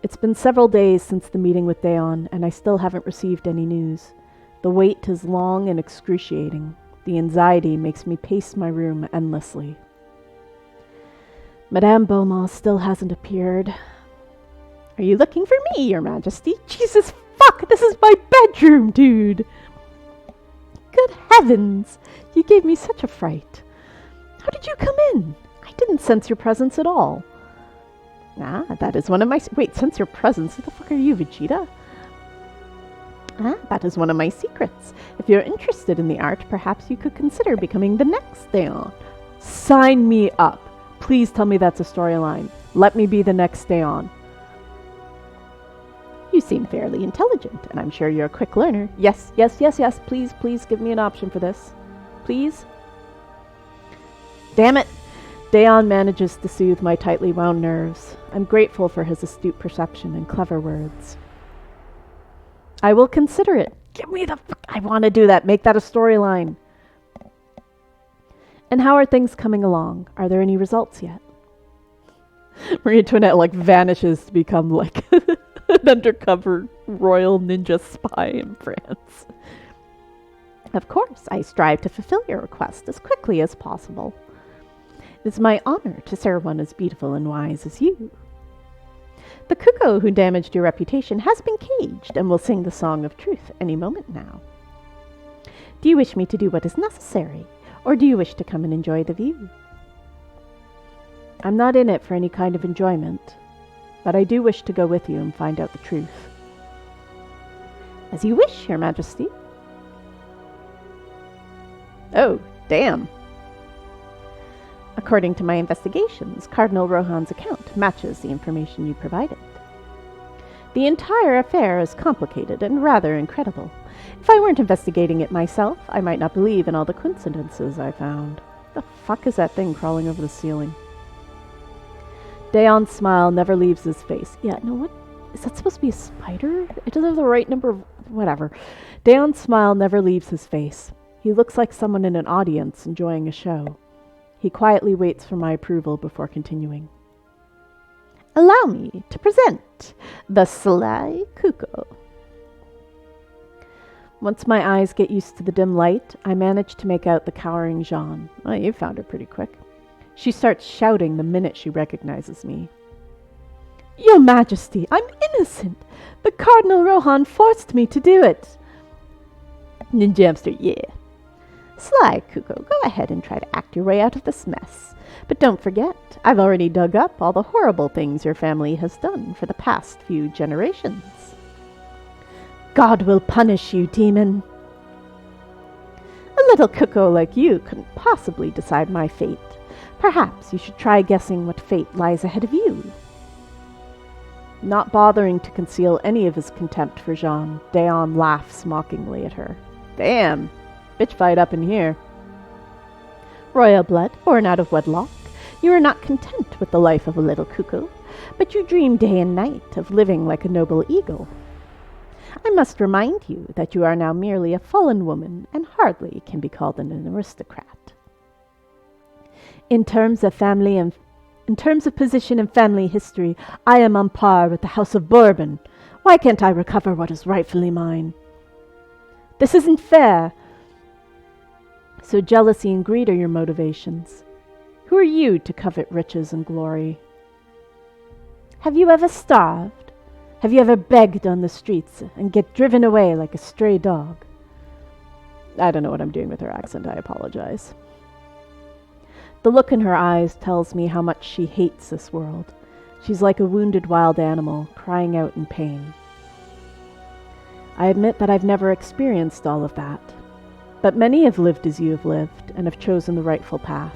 It's been several days since the meeting with Deon, and I still haven't received any news. The wait is long and excruciating. The anxiety makes me pace my room endlessly. Madame Beaumont still hasn't appeared. Are you looking for me, Your Majesty? Jesus fuck, this is my bedroom, dude! Good heavens! You gave me such a fright. How did you come in? I didn't sense your presence at all. Ah, that is one of my... Wait, sense your presence? Who the fuck are you, Vegeta? Ah, that is one of my secrets. If you're interested in the art, perhaps you could consider becoming the next Deon. Sign me up. Please tell me that's a storyline. Let me be the next Deon. You seem fairly intelligent, and I'm sure you're a quick learner. Yes. Please give me an option for this. Please? Damn it! Deon manages to soothe my tightly wound nerves. I'm grateful for his astute perception and clever words. I will consider it. Give me the... I want to do that. Make that a storyline. And how are things coming along? Are there any results yet? Marie Antoinette, vanishes to become, an undercover royal ninja spy in France. Of course, I strive to fulfill your request as quickly as possible. It is my honor to serve one as beautiful and wise as you. The cuckoo who damaged your reputation has been caged and will sing the song of truth any moment now. Do you wish me to do what is necessary, or do you wish to come and enjoy the view? I'm not in it for any kind of enjoyment, but I do wish to go with you and find out the truth. As you wish, Your Majesty. Oh, damn. According to my investigations, Cardinal Rohan's account matches the information you provided. The entire affair is complicated and rather incredible. If I weren't investigating it myself, I might not believe in all the coincidences I found. The fuck is that thing crawling over the ceiling? Deon's smile never leaves his face. Yeah, no, what? Is that supposed to be a spider? It doesn't have the right number of... Whatever. Deon's smile never leaves his face. He looks like someone in an audience enjoying a show. He quietly waits for my approval before continuing. Allow me to present the sly cuckoo. Once my eyes get used to the dim light, I manage to make out the cowering Jeanne. Oh, you found her pretty quick. She starts shouting the minute she recognizes me. Your Majesty, I'm innocent. The Cardinal Rohan forced me to do it. Ninja Hamster, yeah. Sly Cuckoo, go ahead and try to act your way out of this mess. But don't forget, I've already dug up all the horrible things your family has done for the past few generations. God will punish you, demon. little cuckoo like you couldn't possibly decide my fate. Perhaps you should try guessing what fate lies ahead of you." Not bothering to conceal any of his contempt for Jean, Daon laughs mockingly at her. "Damn, bitch fight up in here." "Royal blood, born out of wedlock, you are not content with the life of a little cuckoo, but you dream day and night of living like a noble eagle. I must remind you that you are now merely a fallen woman and hardly can be called an aristocrat. In terms of position and family history, I am on par with the House of Bourbon. Why can't I recover what is rightfully mine? This isn't fair." "So jealousy and greed are your motivations. Who are you to covet riches and glory? Have you ever starved? Have you ever begged on the streets and get driven away like a stray dog?" I don't know what I'm doing with her accent, I apologize. The look in her eyes tells me how much she hates this world. She's like a wounded wild animal, crying out in pain. I admit that I've never experienced all of that, but many have lived as you have lived and have chosen the rightful path.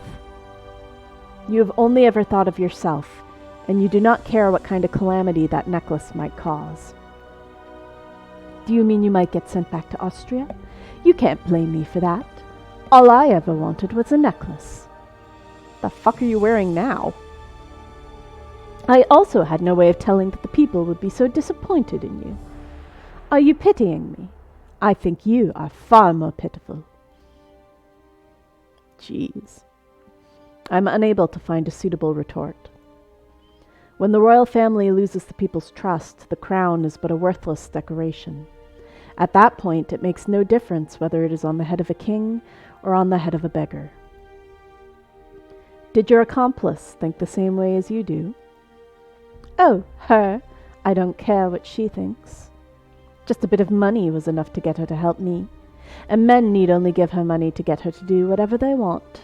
You have only ever thought of yourself, and you do not care what kind of calamity that necklace might cause. Do you mean you might get sent back to Austria? You can't blame me for that. All I ever wanted was a necklace. The fuck are you wearing now? I also had no way of telling that the people would be so disappointed in you. Are you pitying me? I think you are far more pitiful. Jeez. I'm unable to find a suitable retort. When the royal family loses the people's trust, the crown is but a worthless decoration. At that point, it makes no difference whether it is on the head of a king or on the head of a beggar. Did your accomplice think the same way as you do? Oh, her. I don't care what she thinks. Just a bit of money was enough to get her to help me, and men need only give her money to get her to do whatever they want.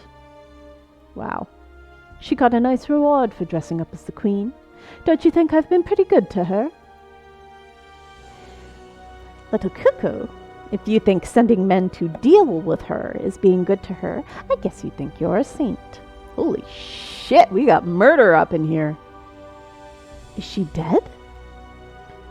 Wow. She got a nice reward for dressing up as the queen. Don't you think I've been pretty good to her? Little cuckoo, if you think sending men to deal with her is being good to her, I guess you think you're a saint. Holy shit, we got murder up in here. Is she dead?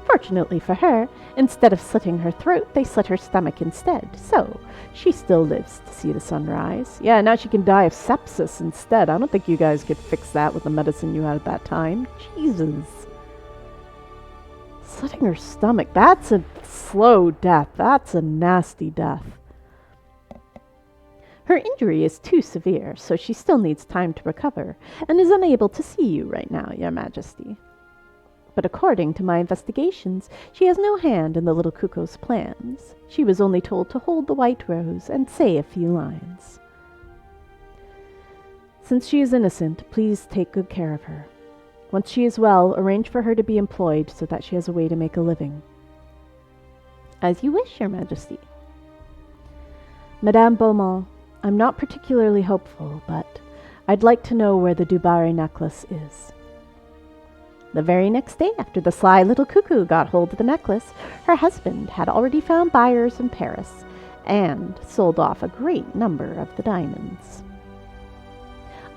Fortunately for her, instead of slitting her throat, they slit her stomach instead. So, she still lives to see the sunrise. Yeah, now she can die of sepsis instead. I don't think you guys could fix that with the medicine you had at that time. Jesus. Slitting her stomach, that's a slow death. That's a nasty death. Her injury is too severe, so she still needs time to recover, and is unable to see you right now, Your Majesty. But according to my investigations, she has no hand in the little cuckoo's plans. She was only told to hold the white rose and say a few lines. Since she is innocent, please take good care of her. Once she is well, arrange for her to be employed so that she has a way to make a living. As you wish, Your Majesty. Madame Beaumont, I'm not particularly hopeful, but I'd like to know where the Dubarry necklace is. The very next day after the sly little cuckoo got hold of the necklace, her husband had already found buyers in Paris and sold off a great number of the diamonds.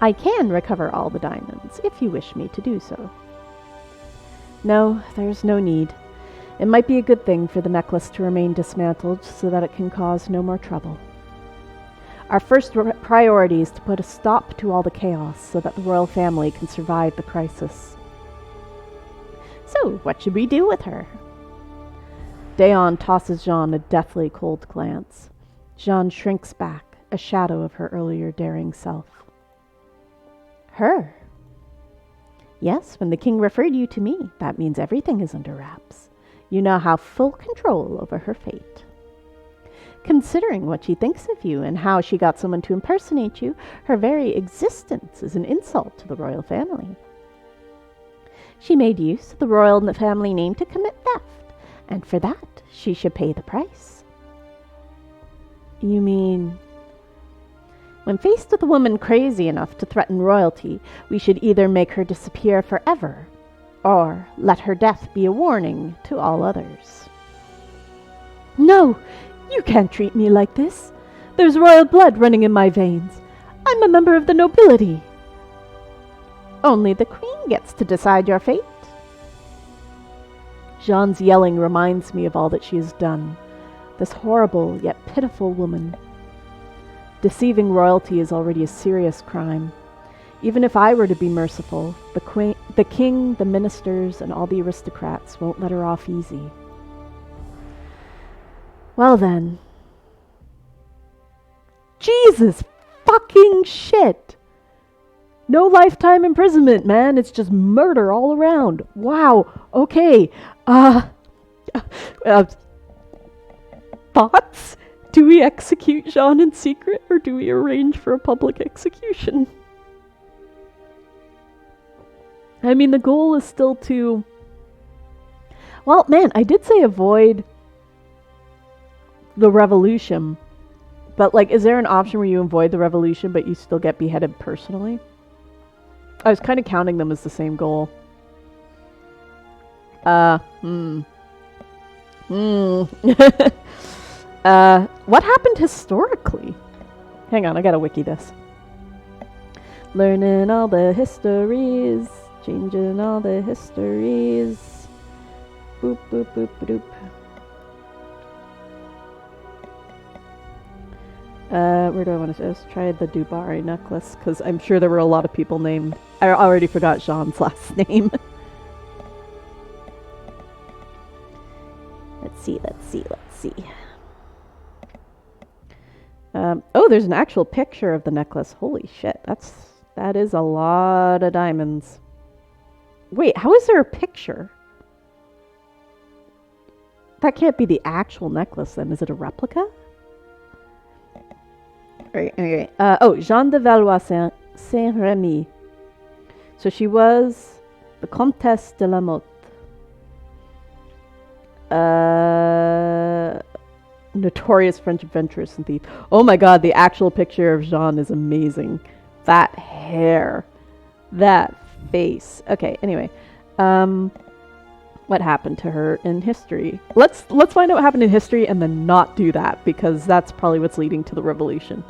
I can recover all the diamonds if you wish me to do so. No, there's no need. It might be a good thing for the necklace to remain dismantled so that it can cause no more trouble. Our first priority is to put a stop to all the chaos so that the royal family can survive the crisis. So, what should we do with her? Daon tosses Jean a deathly cold glance. Jean shrinks back, a shadow of her earlier daring self. Her? Yes, when the king referred you to me, that means everything is under wraps. You now have full control over her fate. Considering what she thinks of you and how she got someone to impersonate you, her very existence is an insult to the royal family. She made use of the royal family name to commit theft, and for that she should pay the price. You mean... When faced with a woman crazy enough to threaten royalty, we should either make her disappear forever, or let her death be a warning to all others. No! You can't treat me like this. There's royal blood running in my veins. I'm a member of the nobility. Only the queen gets to decide your fate. Jean's yelling reminds me of all that she has done. This horrible yet pitiful woman. Deceiving royalty is already a serious crime. Even if I were to be merciful, the king, the ministers, and all the aristocrats won't let her off easy. Well then. Jesus fucking shit! No lifetime imprisonment, man. It's just murder all around. Wow. Okay. Thoughts? Do we execute Jean in secret, or do we arrange for a public execution? I mean, the goal is still to... Well, man, I did say avoid the revolution. But, like, is there an option where you avoid the revolution, but you still get beheaded personally? I was kind of counting them as the same goal. What happened historically? Hang on, I gotta wiki this. Learning all the histories, changing all the histories. Boop, boop, boop, boop. Where do I want to just try the Dubai necklace? Because I'm sure there were a lot of people named. I already forgot Jean's last name. Let's see. Oh, there's an actual picture of the necklace. Holy shit, that is a lot of diamonds. Wait, how is there a picture? That can't be the actual necklace then. Is it a replica? Okay. Jeanne de Valois Saint-Remy. So she was the Comtesse de la Motte. Notorious French adventuress and thief. Oh my god, the actual picture of Jeanne is amazing. That hair. That face. Okay, anyway. What happened to her in history? Let's find out what happened in history and then not do that, because that's probably what's leading to the revolution.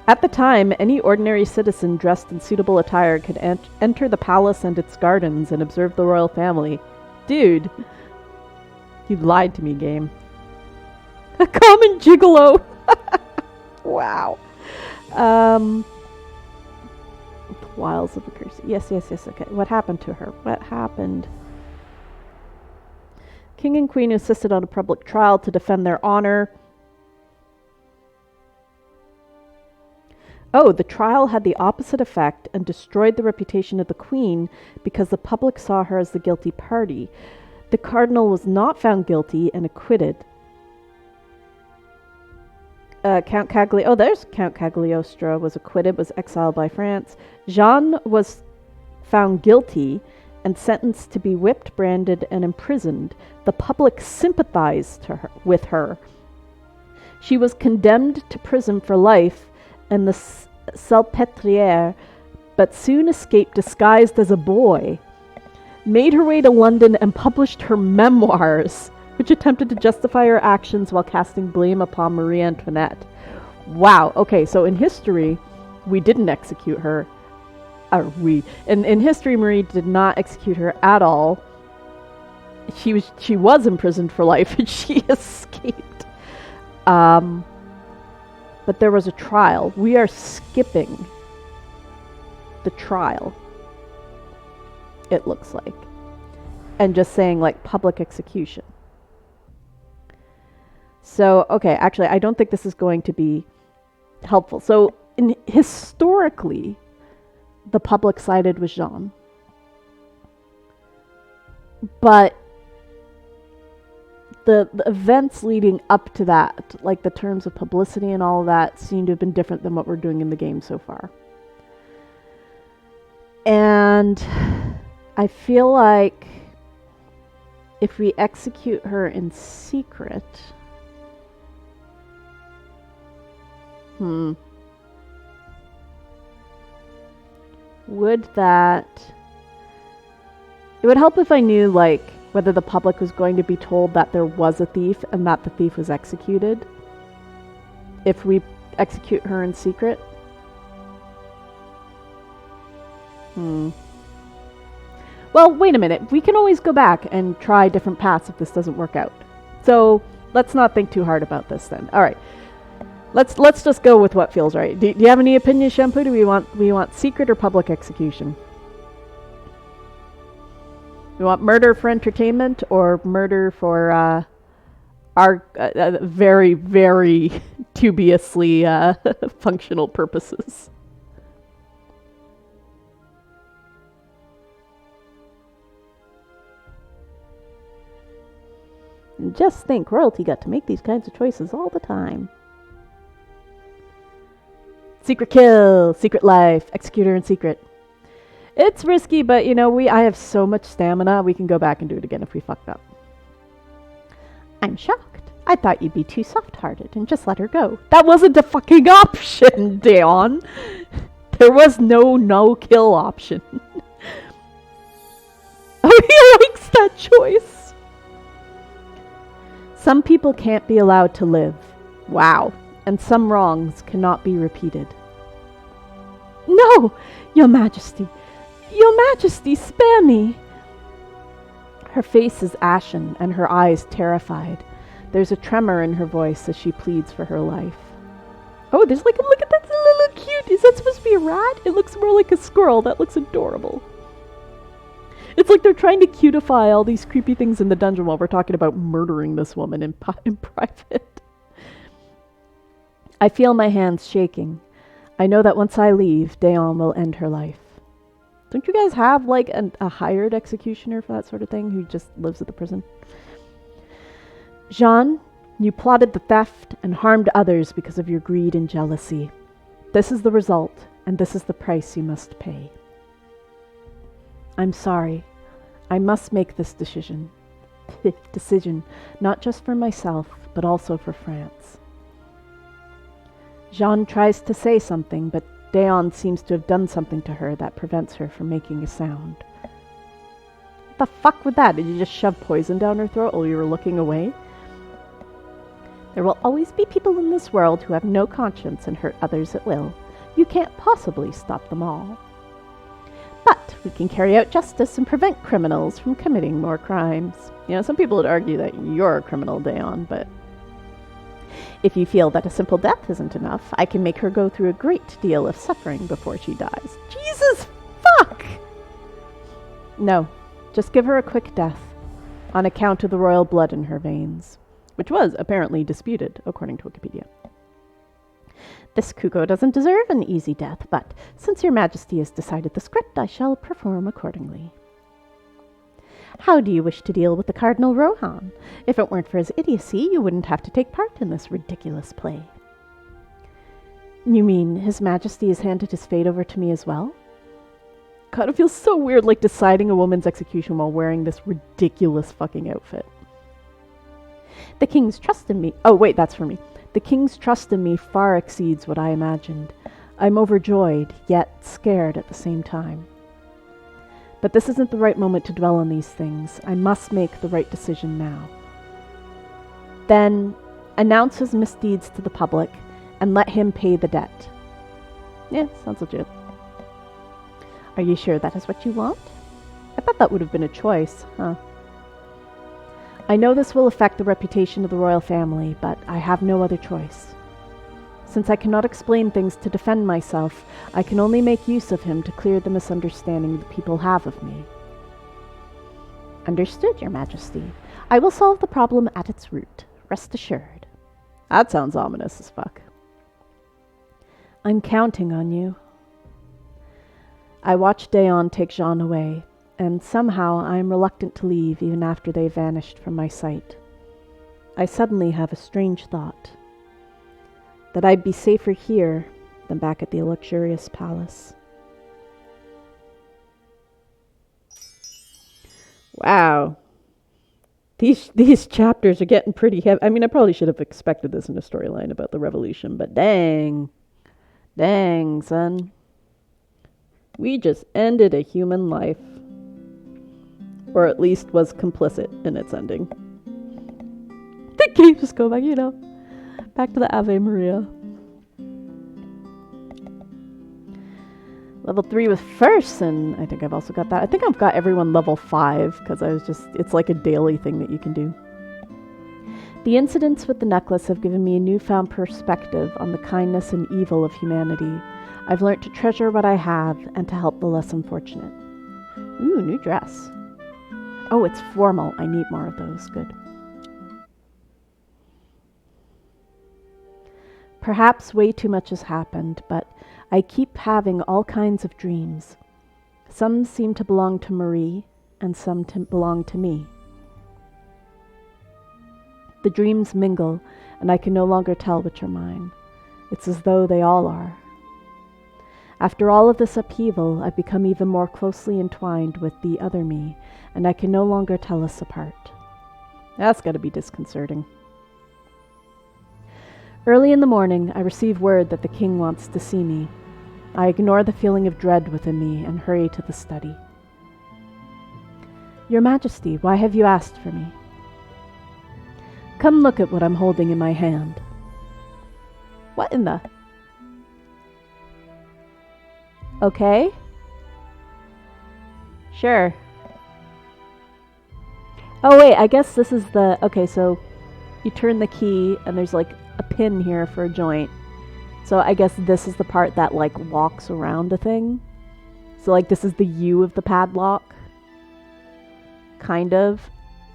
At the time, any ordinary citizen dressed in suitable attire could enter the palace and its gardens and observe the royal family. Dude, you lied to me, game. A common gigolo. Wow. The wiles of the curse. Yes, okay. What happened to her? What happened? King and Queen insisted on a public trial to defend their honor. The trial had the opposite effect and destroyed the reputation of the Queen because the public saw her as the guilty party. The Cardinal was not found guilty and acquitted. Count Cagliostro was acquitted, was exiled by France. Jeanne was found guilty and sentenced to be whipped, branded, and imprisoned. The public sympathized with her. She was condemned to prison for life and the Salpêtrière, but soon escaped disguised as a boy, made her way to London and published her memoirs, which attempted to justify her actions while casting blame upon Marie Antoinette. Wow, okay, so in history, we didn't execute her. In history, Marie did not execute her at all. She was imprisoned for life and she escaped. But there was a trial. We are skipping the trial, it looks like. And just saying, like, public execution. So, okay, actually, I don't think this is going to be helpful. So, historically, the public sided with Jeanne. But the events leading up to that, like the terms of publicity and all of that, seem to have been different than what we're doing in the game so far. And I feel like if we execute her in secret... Would that... It would help if I knew, like, Whether the public was going to be told that there was a thief and that the thief was executed if we execute her in secret. Well, wait a minute. We can always go back and try different paths if this doesn't work out. So let's not think too hard about this then. All right. Let's just go with what feels right. Do you have any opinion, Shampoo? Do we want secret or public execution? We want murder for entertainment or murder for our very, very dubiously functional purposes? And just think, royalty got to make these kinds of choices all the time. Secret kill, secret life, executor in secret. It's risky, but you know, I have so much stamina, we can go back and do it again if we fucked up. I'm shocked. I thought you'd be too soft-hearted and just let her go. That wasn't a fucking option, Dawn. There was no kill option. Oh, he likes that choice. Some people can't be allowed to live. Wow. And some wrongs cannot be repeated. No, Your Majesty. Your Majesty, spare me. Her face is ashen and her eyes terrified. There's a tremor in her voice as she pleads for her life. Oh, there's like, look at that little cute. Is that supposed to be a rat? It looks more like a squirrel. That looks adorable. It's like they're trying to cutify all these creepy things in the dungeon while we're talking about murdering this woman in private. I feel my hands shaking. I know that once I leave, Dawn will end her life. Don't you guys have like a hired executioner for that sort of thing who just lives at the prison? Jean, you plotted the theft and harmed others because of your greed and jealousy. This is the result, and this is the price you must pay. I'm sorry. I must make this decision. Not just for myself, but also for France. Jean tries to say something, but Dawn seems to have done something to her that prevents her from making a sound. What the fuck with that? Did you just shove poison down her throat while you were looking away? There will always be people in this world who have no conscience and hurt others at will. You can't possibly stop them all. But we can carry out justice and prevent criminals from committing more crimes. You know, some people would argue that you're a criminal, Dawn, but if you feel that a simple death isn't enough, I can make her go through a great deal of suffering before she dies. Jesus fuck! No, just give her a quick death, on account of the royal blood in her veins, which was apparently disputed, according to Wikipedia. This Kuko doesn't deserve an easy death, but since your Majesty has decided the script, I shall perform accordingly. How do you wish to deal with the Cardinal Rohan? If it weren't for his idiocy, you wouldn't have to take part in this ridiculous play. You mean His Majesty has handed his fate over to me as well? God, it feels so weird, like deciding a woman's execution while wearing this ridiculous fucking outfit. The King's trust in me... Oh, wait, that's for me. The King's trust in me far exceeds what I imagined. I'm overjoyed, yet scared at the same time. But this isn't the right moment to dwell on these things. I must make the right decision now. Then, announce his misdeeds to the public, and let him pay the debt. Yeah, sounds legit. Are you sure that is what you want? I thought that would have been a choice, huh? I know this will affect the reputation of the royal family, but I have no other choice. Since I cannot explain things to defend myself, I can only make use of him to clear the misunderstanding the people have of me. Understood, Your Majesty. I will solve the problem at its root. Rest assured. That sounds ominous as fuck. I'm counting on you. I watch Dawn take Jean away, and somehow I am reluctant to leave even after they vanished from my sight. I suddenly have a strange thought. That I'd be safer here than back at the luxurious palace. Wow. These chapters are getting pretty heavy. I mean, I probably should have expected this in a storyline about the revolution, but dang. Dang, son. We just ended a human life. or at least was complicit in its ending. The game just go back, back to the Ave Maria. Level 3 was first, and I think I've also got that. I think I've got everyone level 5, because it's like a daily thing that you can do. The incidents with the necklace have given me a newfound perspective on the kindness and evil of humanity. I've learnt to treasure what I have and to help the less unfortunate. Ooh, new dress. Oh, it's formal. I need more of those. Good. Perhaps way too much has happened, but I keep having all kinds of dreams. Some seem to belong to Marie, and some belong to me. The dreams mingle, and I can no longer tell which are mine. It's as though they all are. After all of this upheaval, I've become even more closely entwined with the other me, and I can no longer tell us apart. That's got to be disconcerting. Early in the morning, I receive word that the king wants to see me. I ignore the feeling of dread within me and hurry to the study. Your Majesty, why have you asked for me? Come look at what I'm holding in my hand. What in the... Okay. Sure. Oh wait, I guess this is the... Okay, so you turn the key and there's like a pin here for a joint. So I guess this is the part that like locks around a thing. So like this is the U of the padlock. Kind of.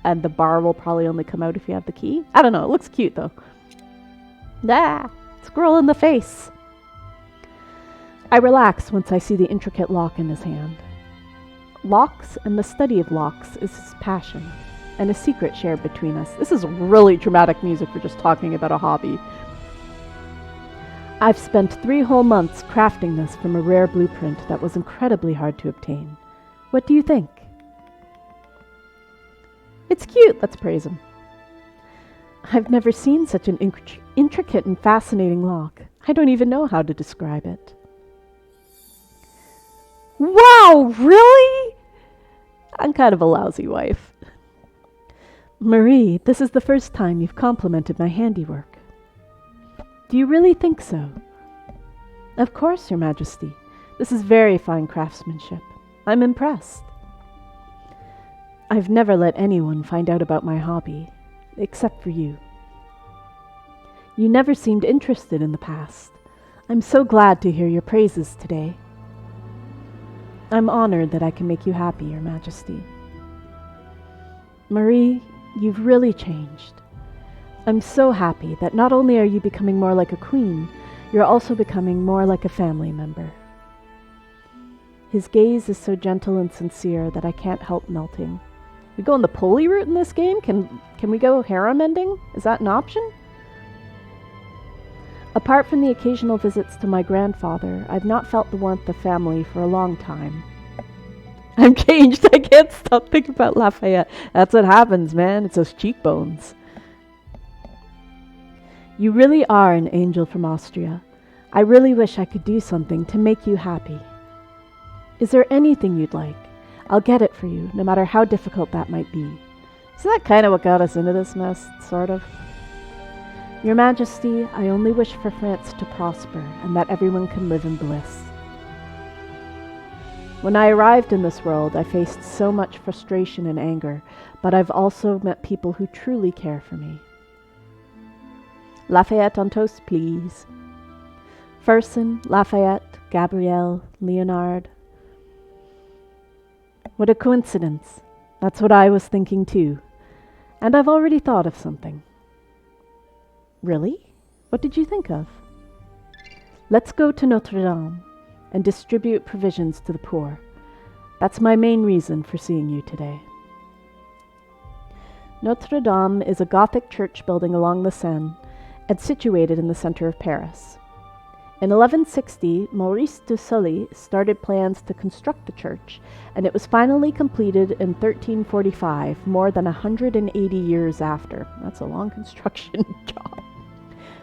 And the bar will probably only come out if you have the key. I don't know, it looks cute though. Ah, squirrel in the face. I relax once I see the intricate lock in his hand. Locks and the study of locks is his passion, and a secret shared between us. This is really dramatic music for just talking about a hobby. I've spent 3 whole months crafting this from a rare blueprint that was incredibly hard to obtain. What do you think? It's cute, let's praise him. I've never seen such an intricate and fascinating lock. I don't even know how to describe it. Wow, really? I'm kind of a lousy wife. Marie, this is the first time you've complimented my handiwork. Do you really think so? Of course, Your Majesty. This is very fine craftsmanship. I'm impressed. I've never let anyone find out about my hobby, except for you. You never seemed interested in the past. I'm so glad to hear your praises today. I'm honored that I can make you happy, Your Majesty. Marie, you've really changed. I'm so happy that not only are you becoming more like a queen, you're also becoming more like a family member. His gaze is so gentle and sincere that I can't help melting. We go on the pulley route in this game? Can we go harem ending? Is that an option? Apart from the occasional visits to my grandfather, I've not felt the warmth of family for a long time. I'm changed. I can't stop thinking about Lafayette. That's what happens, man. It's those cheekbones. You really are an angel from Austria. I really wish I could do something to make you happy. Is there anything you'd like? I'll get it for you, no matter how difficult that might be. Isn't that kind of what got us into this mess, sort of? Your Majesty, I only wish for France to prosper and that everyone can live in bliss. When I arrived in this world, I faced so much frustration and anger, but I've also met people who truly care for me. Lafayette on toast, please. Fersen, Lafayette, Gabrielle, Leonard. What a coincidence. That's what I was thinking too. And I've already thought of something. Really? What did you think of? Let's go to Notre Dame and distribute provisions to the poor. That's my main reason for seeing you today. Notre Dame is a Gothic church building along the Seine and situated in the center of Paris. In 1160, Maurice de Sully started plans to construct the church, and it was finally completed in 1345, more than 180 years after. That's a long construction job.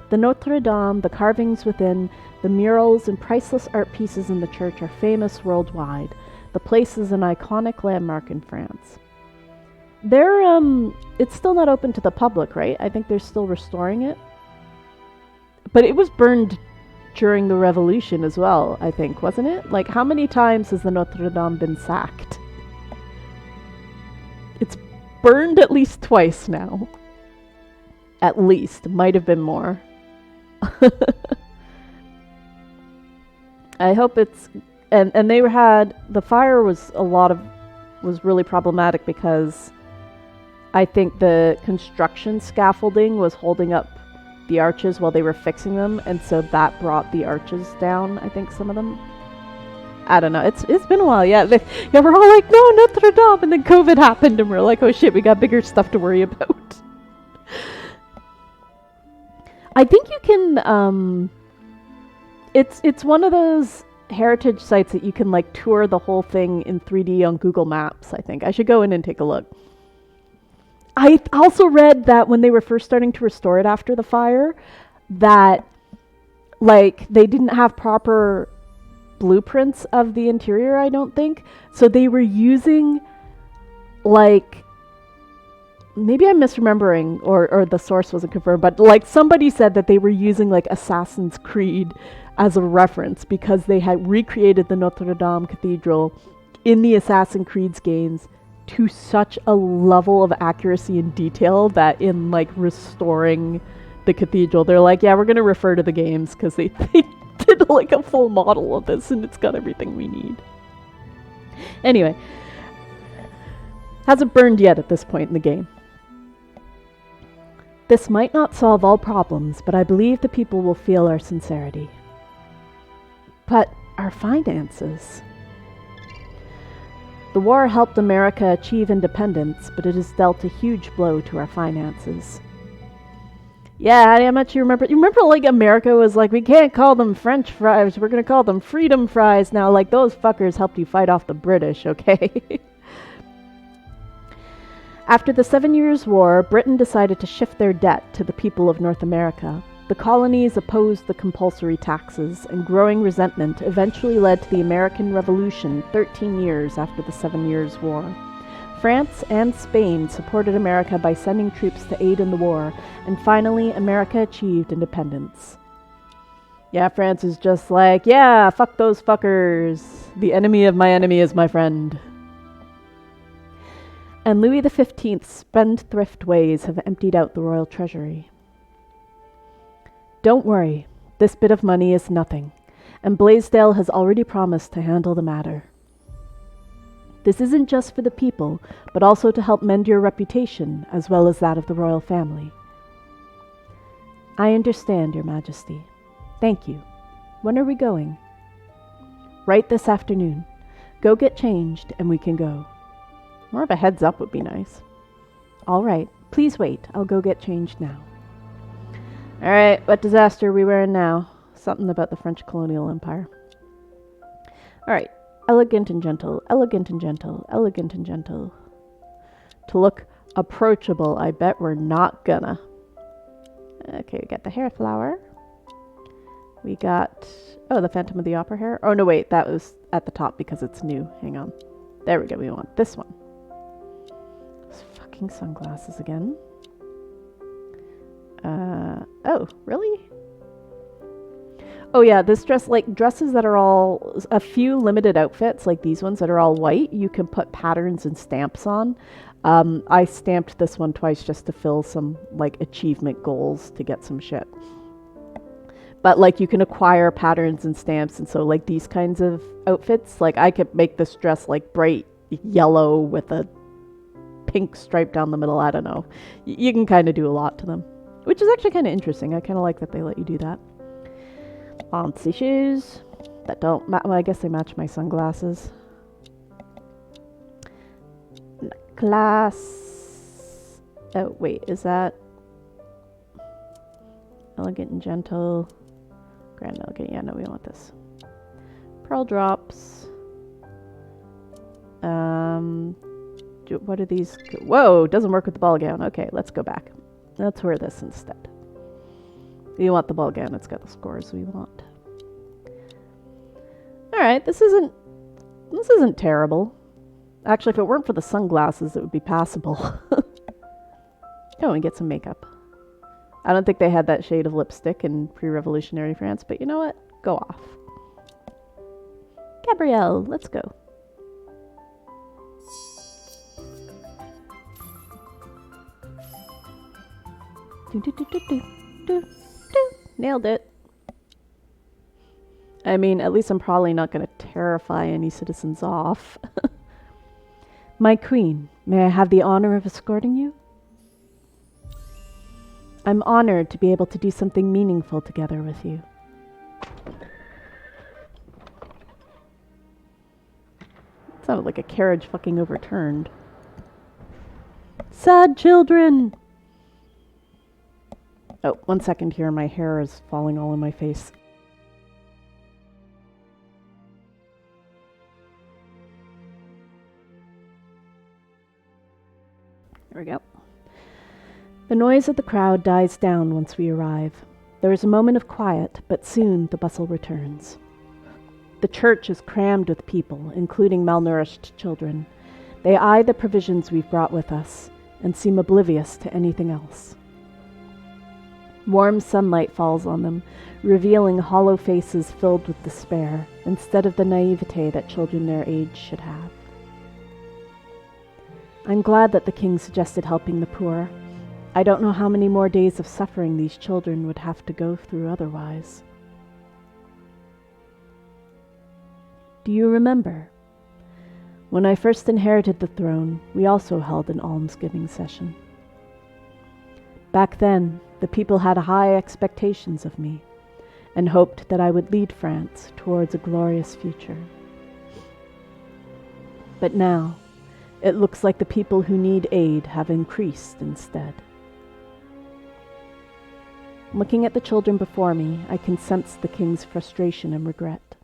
The Notre Dame, the carvings within, the murals and priceless art pieces in the church are famous worldwide. The place is an iconic landmark in France. They're it's still not open to the public, right? I think they're still restoring it. But it was burned during the revolution as well, I think, wasn't it? Like, how many times has the Notre Dame been sacked? It's burned at least twice now. At least. Might have been more. I hope it's... And they had... The fire was really problematic because I think the construction scaffolding was holding up the arches while they were fixing them, and so that brought the arches down, I think, some of them. I don't know. It's been a while, yeah. We're all like, no, Notre Dame, and then COVID happened, and we're like, oh shit, we got bigger stuff to worry about. I think you can, it's one of those heritage sites that you can, like, tour the whole thing in 3D on Google Maps, I think. I should go in and take a look. I also read that when they were first starting to restore it after the fire, that, like, they didn't have proper blueprints of the interior, I don't think. So they were using, like, maybe I'm misremembering, or the source wasn't confirmed, but, like, somebody said that they were using, like, Assassin's Creed as a reference because they had recreated the Notre Dame Cathedral in the Assassin's Creed games to such a level of accuracy and detail that in, like, restoring the cathedral, they're like, yeah, we're going to refer to the games because they did, like, a full model of this and it's got everything we need. Anyway, hasn't burned yet at this point in the game. This might not solve all problems, but I believe the people will feel our sincerity. But our finances... The war helped America achieve independence, but it has dealt a huge blow to our finances. Yeah, how much you remember? You remember, like, America was like, we can't call them French fries, we're going to call them freedom fries now. Like, those fuckers helped you fight off the British, okay? After the 7 Years' War, Britain decided to shift their debt to the people of North America. The colonies opposed the compulsory taxes, and growing resentment eventually led to the American Revolution 13 years after the 7 Years' War. France and Spain supported America by sending troops to aid in the war, and finally, America achieved independence. Yeah, France is just like, yeah, fuck those fuckers. The enemy of my enemy is my friend. And Louis XV's spendthrift ways have emptied out the royal treasury. Don't worry, this bit of money is nothing, and Blaisdell has already promised to handle the matter. This isn't just for the people, but also to help mend your reputation, as well as that of the royal family. I understand, Your Majesty. Thank you. When are we going? Right this afternoon. Go get changed, and we can go. More of a heads up would be nice. All right, please wait. I'll go get changed now. Alright, what disaster are we wearing now? Something about the French colonial empire. Alright, elegant and gentle, elegant and gentle, elegant and gentle. To look approachable, I bet we're not gonna. Okay, we got the hair flower. We got, oh, the Phantom of the Opera hair. Oh, no, wait, that was at the top because it's new. Hang on. There we go, we want this one. Those fucking sunglasses again. Oh, really? Oh yeah, this dress, like dresses that are all, a few limited outfits, like these ones that are all white, you can put patterns and stamps on. I stamped this one twice just to fill some, like, achievement goals to get some shit. But, like, you can acquire patterns and stamps, and so, like, these kinds of outfits, like, I could make this dress, like, bright yellow with a pink stripe down the middle, I don't know. You can kind of do a lot to them. Which is actually kind of interesting. I kind of like that they let you do that. Fancy shoes. That don't well, I guess they match my sunglasses. Class. Oh, wait. Is that... Elegant and gentle. Grand elegant. Yeah, no, we want this. Pearl drops. What are these? Whoa, doesn't work with the ball gown. Okay, let's go back. Let's wear this instead. We want the ball gown. It's got the scores we want. All right, this isn't terrible. Actually, if it weren't for the sunglasses, it would be passable. Oh, and get some makeup. I don't think they had that shade of lipstick in pre-revolutionary France, but you know what? Go off. Gabrielle, let's go. Nailed it. I mean, at least I'm probably not going to terrify any citizens off. My queen, may I have the honor of escorting you? I'm honored to be able to do something meaningful together with you. It sounded like a carriage fucking overturned. Sad children! Oh, 1 second here. My hair is falling all in my face. There we go. The noise of the crowd dies down once we arrive. There is a moment of quiet, but soon the bustle returns. The church is crammed with people, including malnourished children. They eye the provisions we've brought with us and seem oblivious to anything else. Warm sunlight falls on them, revealing hollow faces filled with despair, instead of the naivete that children their age should have. I'm glad that the king suggested helping the poor. I don't know how many more days of suffering these children would have to go through otherwise. Do you remember? When I first inherited the throne, we also held an almsgiving session. Back then, the people had high expectations of me and hoped that I would lead France towards a glorious future. But now, it looks like the people who need aid have increased instead. Looking at the children before me, I can sense the king's frustration and regret.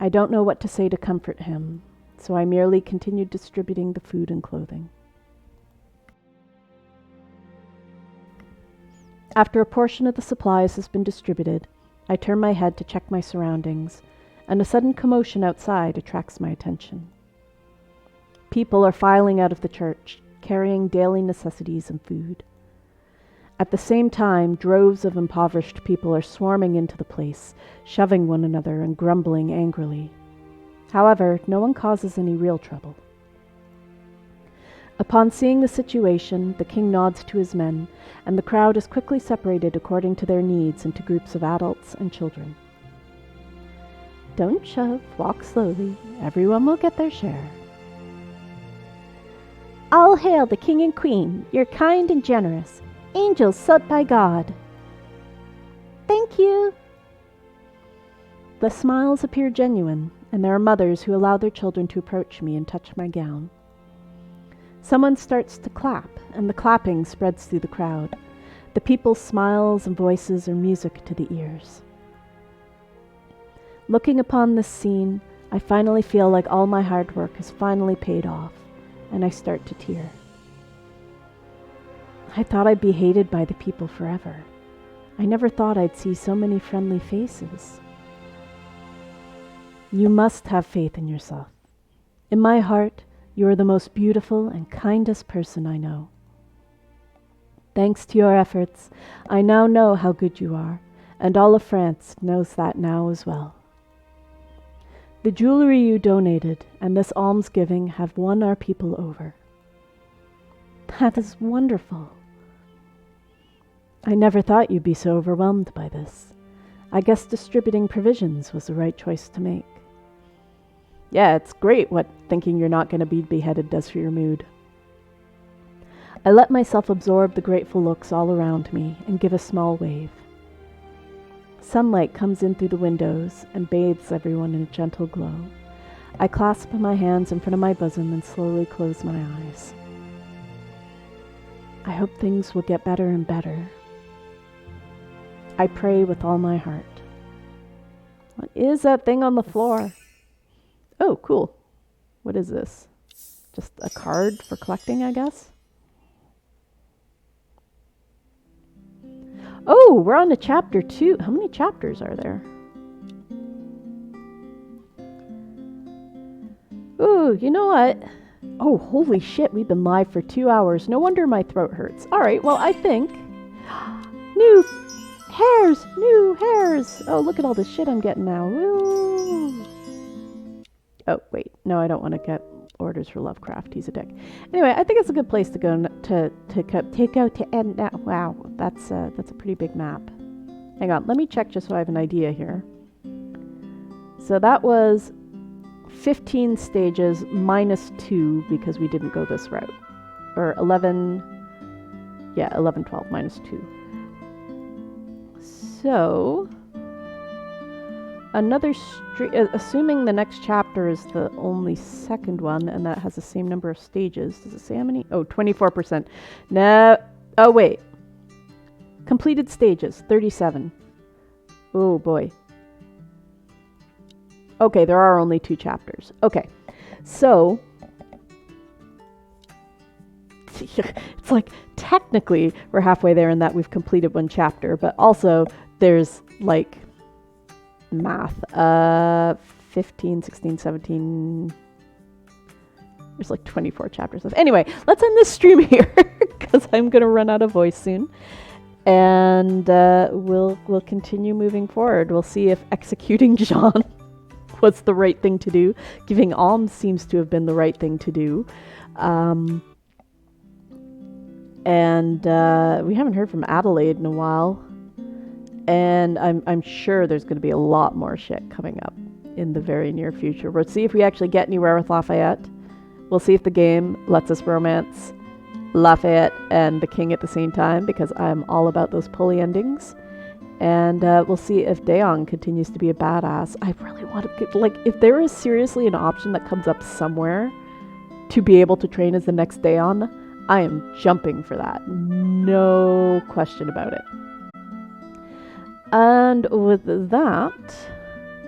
I don't know what to say to comfort him, so I merely continued distributing the food and clothing. After a portion of the supplies has been distributed, I turn my head to check my surroundings, and a sudden commotion outside attracts my attention. People are filing out of the church, carrying daily necessities and food. At the same time, droves of impoverished people are swarming into the place, shoving one another and grumbling angrily. However, no one causes any real trouble. Upon seeing the situation, the king nods to his men, and the crowd is quickly separated according to their needs into groups of adults and children. Don't shove, walk slowly. Everyone will get their share. All hail the king and queen. You're kind and generous. Angels sent by God. Thank you. The smiles appear genuine, and there are mothers who allow their children to approach me and touch my gown. Someone starts to clap, and the clapping spreads through the crowd. The people's smiles and voices are music to the ears. Looking upon this scene, I finally feel like all my hard work has finally paid off, and I start to tear. I thought I'd be hated by the people forever. I never thought I'd see so many friendly faces. You must have faith in yourself. In my heart, you are the most beautiful and kindest person I know. Thanks to your efforts, I now know how good you are, and all of France knows that now as well. The jewelry you donated and this almsgiving have won our people over. That is wonderful. I never thought you'd be so overwhelmed by this. I guess distributing provisions was the right choice to make. Yeah, it's great what thinking you're not going to be beheaded does for your mood. I let myself absorb the grateful looks all around me and give a small wave. Sunlight comes in through the windows and bathes everyone in a gentle glow. I clasp my hands in front of my bosom and slowly close my eyes. I hope things will get better and better. I pray with all my heart. What is that thing on the floor? Oh, cool. What is this? Just a card for collecting, I guess? Oh, we're on to chapter 2. How many chapters are there? Ooh, you know what? Oh, holy shit, we've been live for 2 hours. No wonder my throat hurts. All right, well, I think... New hairs! Oh, look at all this shit I'm getting now. Woo! Oh, wait. No, I don't want to get orders for Lovecraft. He's a dick. Anyway, I think it's a good place to go to end now. Wow, that's a pretty big map. Hang on, let me check just so I have an idea here. So that was 15 stages minus 2 because we didn't go this route. Or 11, 12 minus 2. So, another assuming the next chapter is the only second one and that has the same number of stages. Does it say how many? Oh, 24%. No. Oh, wait. Completed stages, 37. Oh, boy. Okay, there are only 2 chapters. Okay, so it's like technically we're halfway there in that we've completed 1 chapter, but also there's like math. 15, 16, 17. There's like 24 chapters left. Anyway, let's end this stream here because I'm going to run out of voice soon. And we'll continue moving forward. We'll see if executing Jean was the right thing to do. Giving alms seems to have been the right thing to do. And we haven't heard from Adelaide in a while. And I'm sure there's going to be a lot more shit coming up in the very near future. We'll see if we actually get anywhere with Lafayette. We'll see if the game lets us romance Lafayette and the king at the same time, because I'm all about those pulley endings. And we'll see if Daeong continues to be a badass. I really want to get, like, if there is seriously an option that comes up somewhere to be able to train as the next Daeon, I am jumping for that. No question about it. And with that...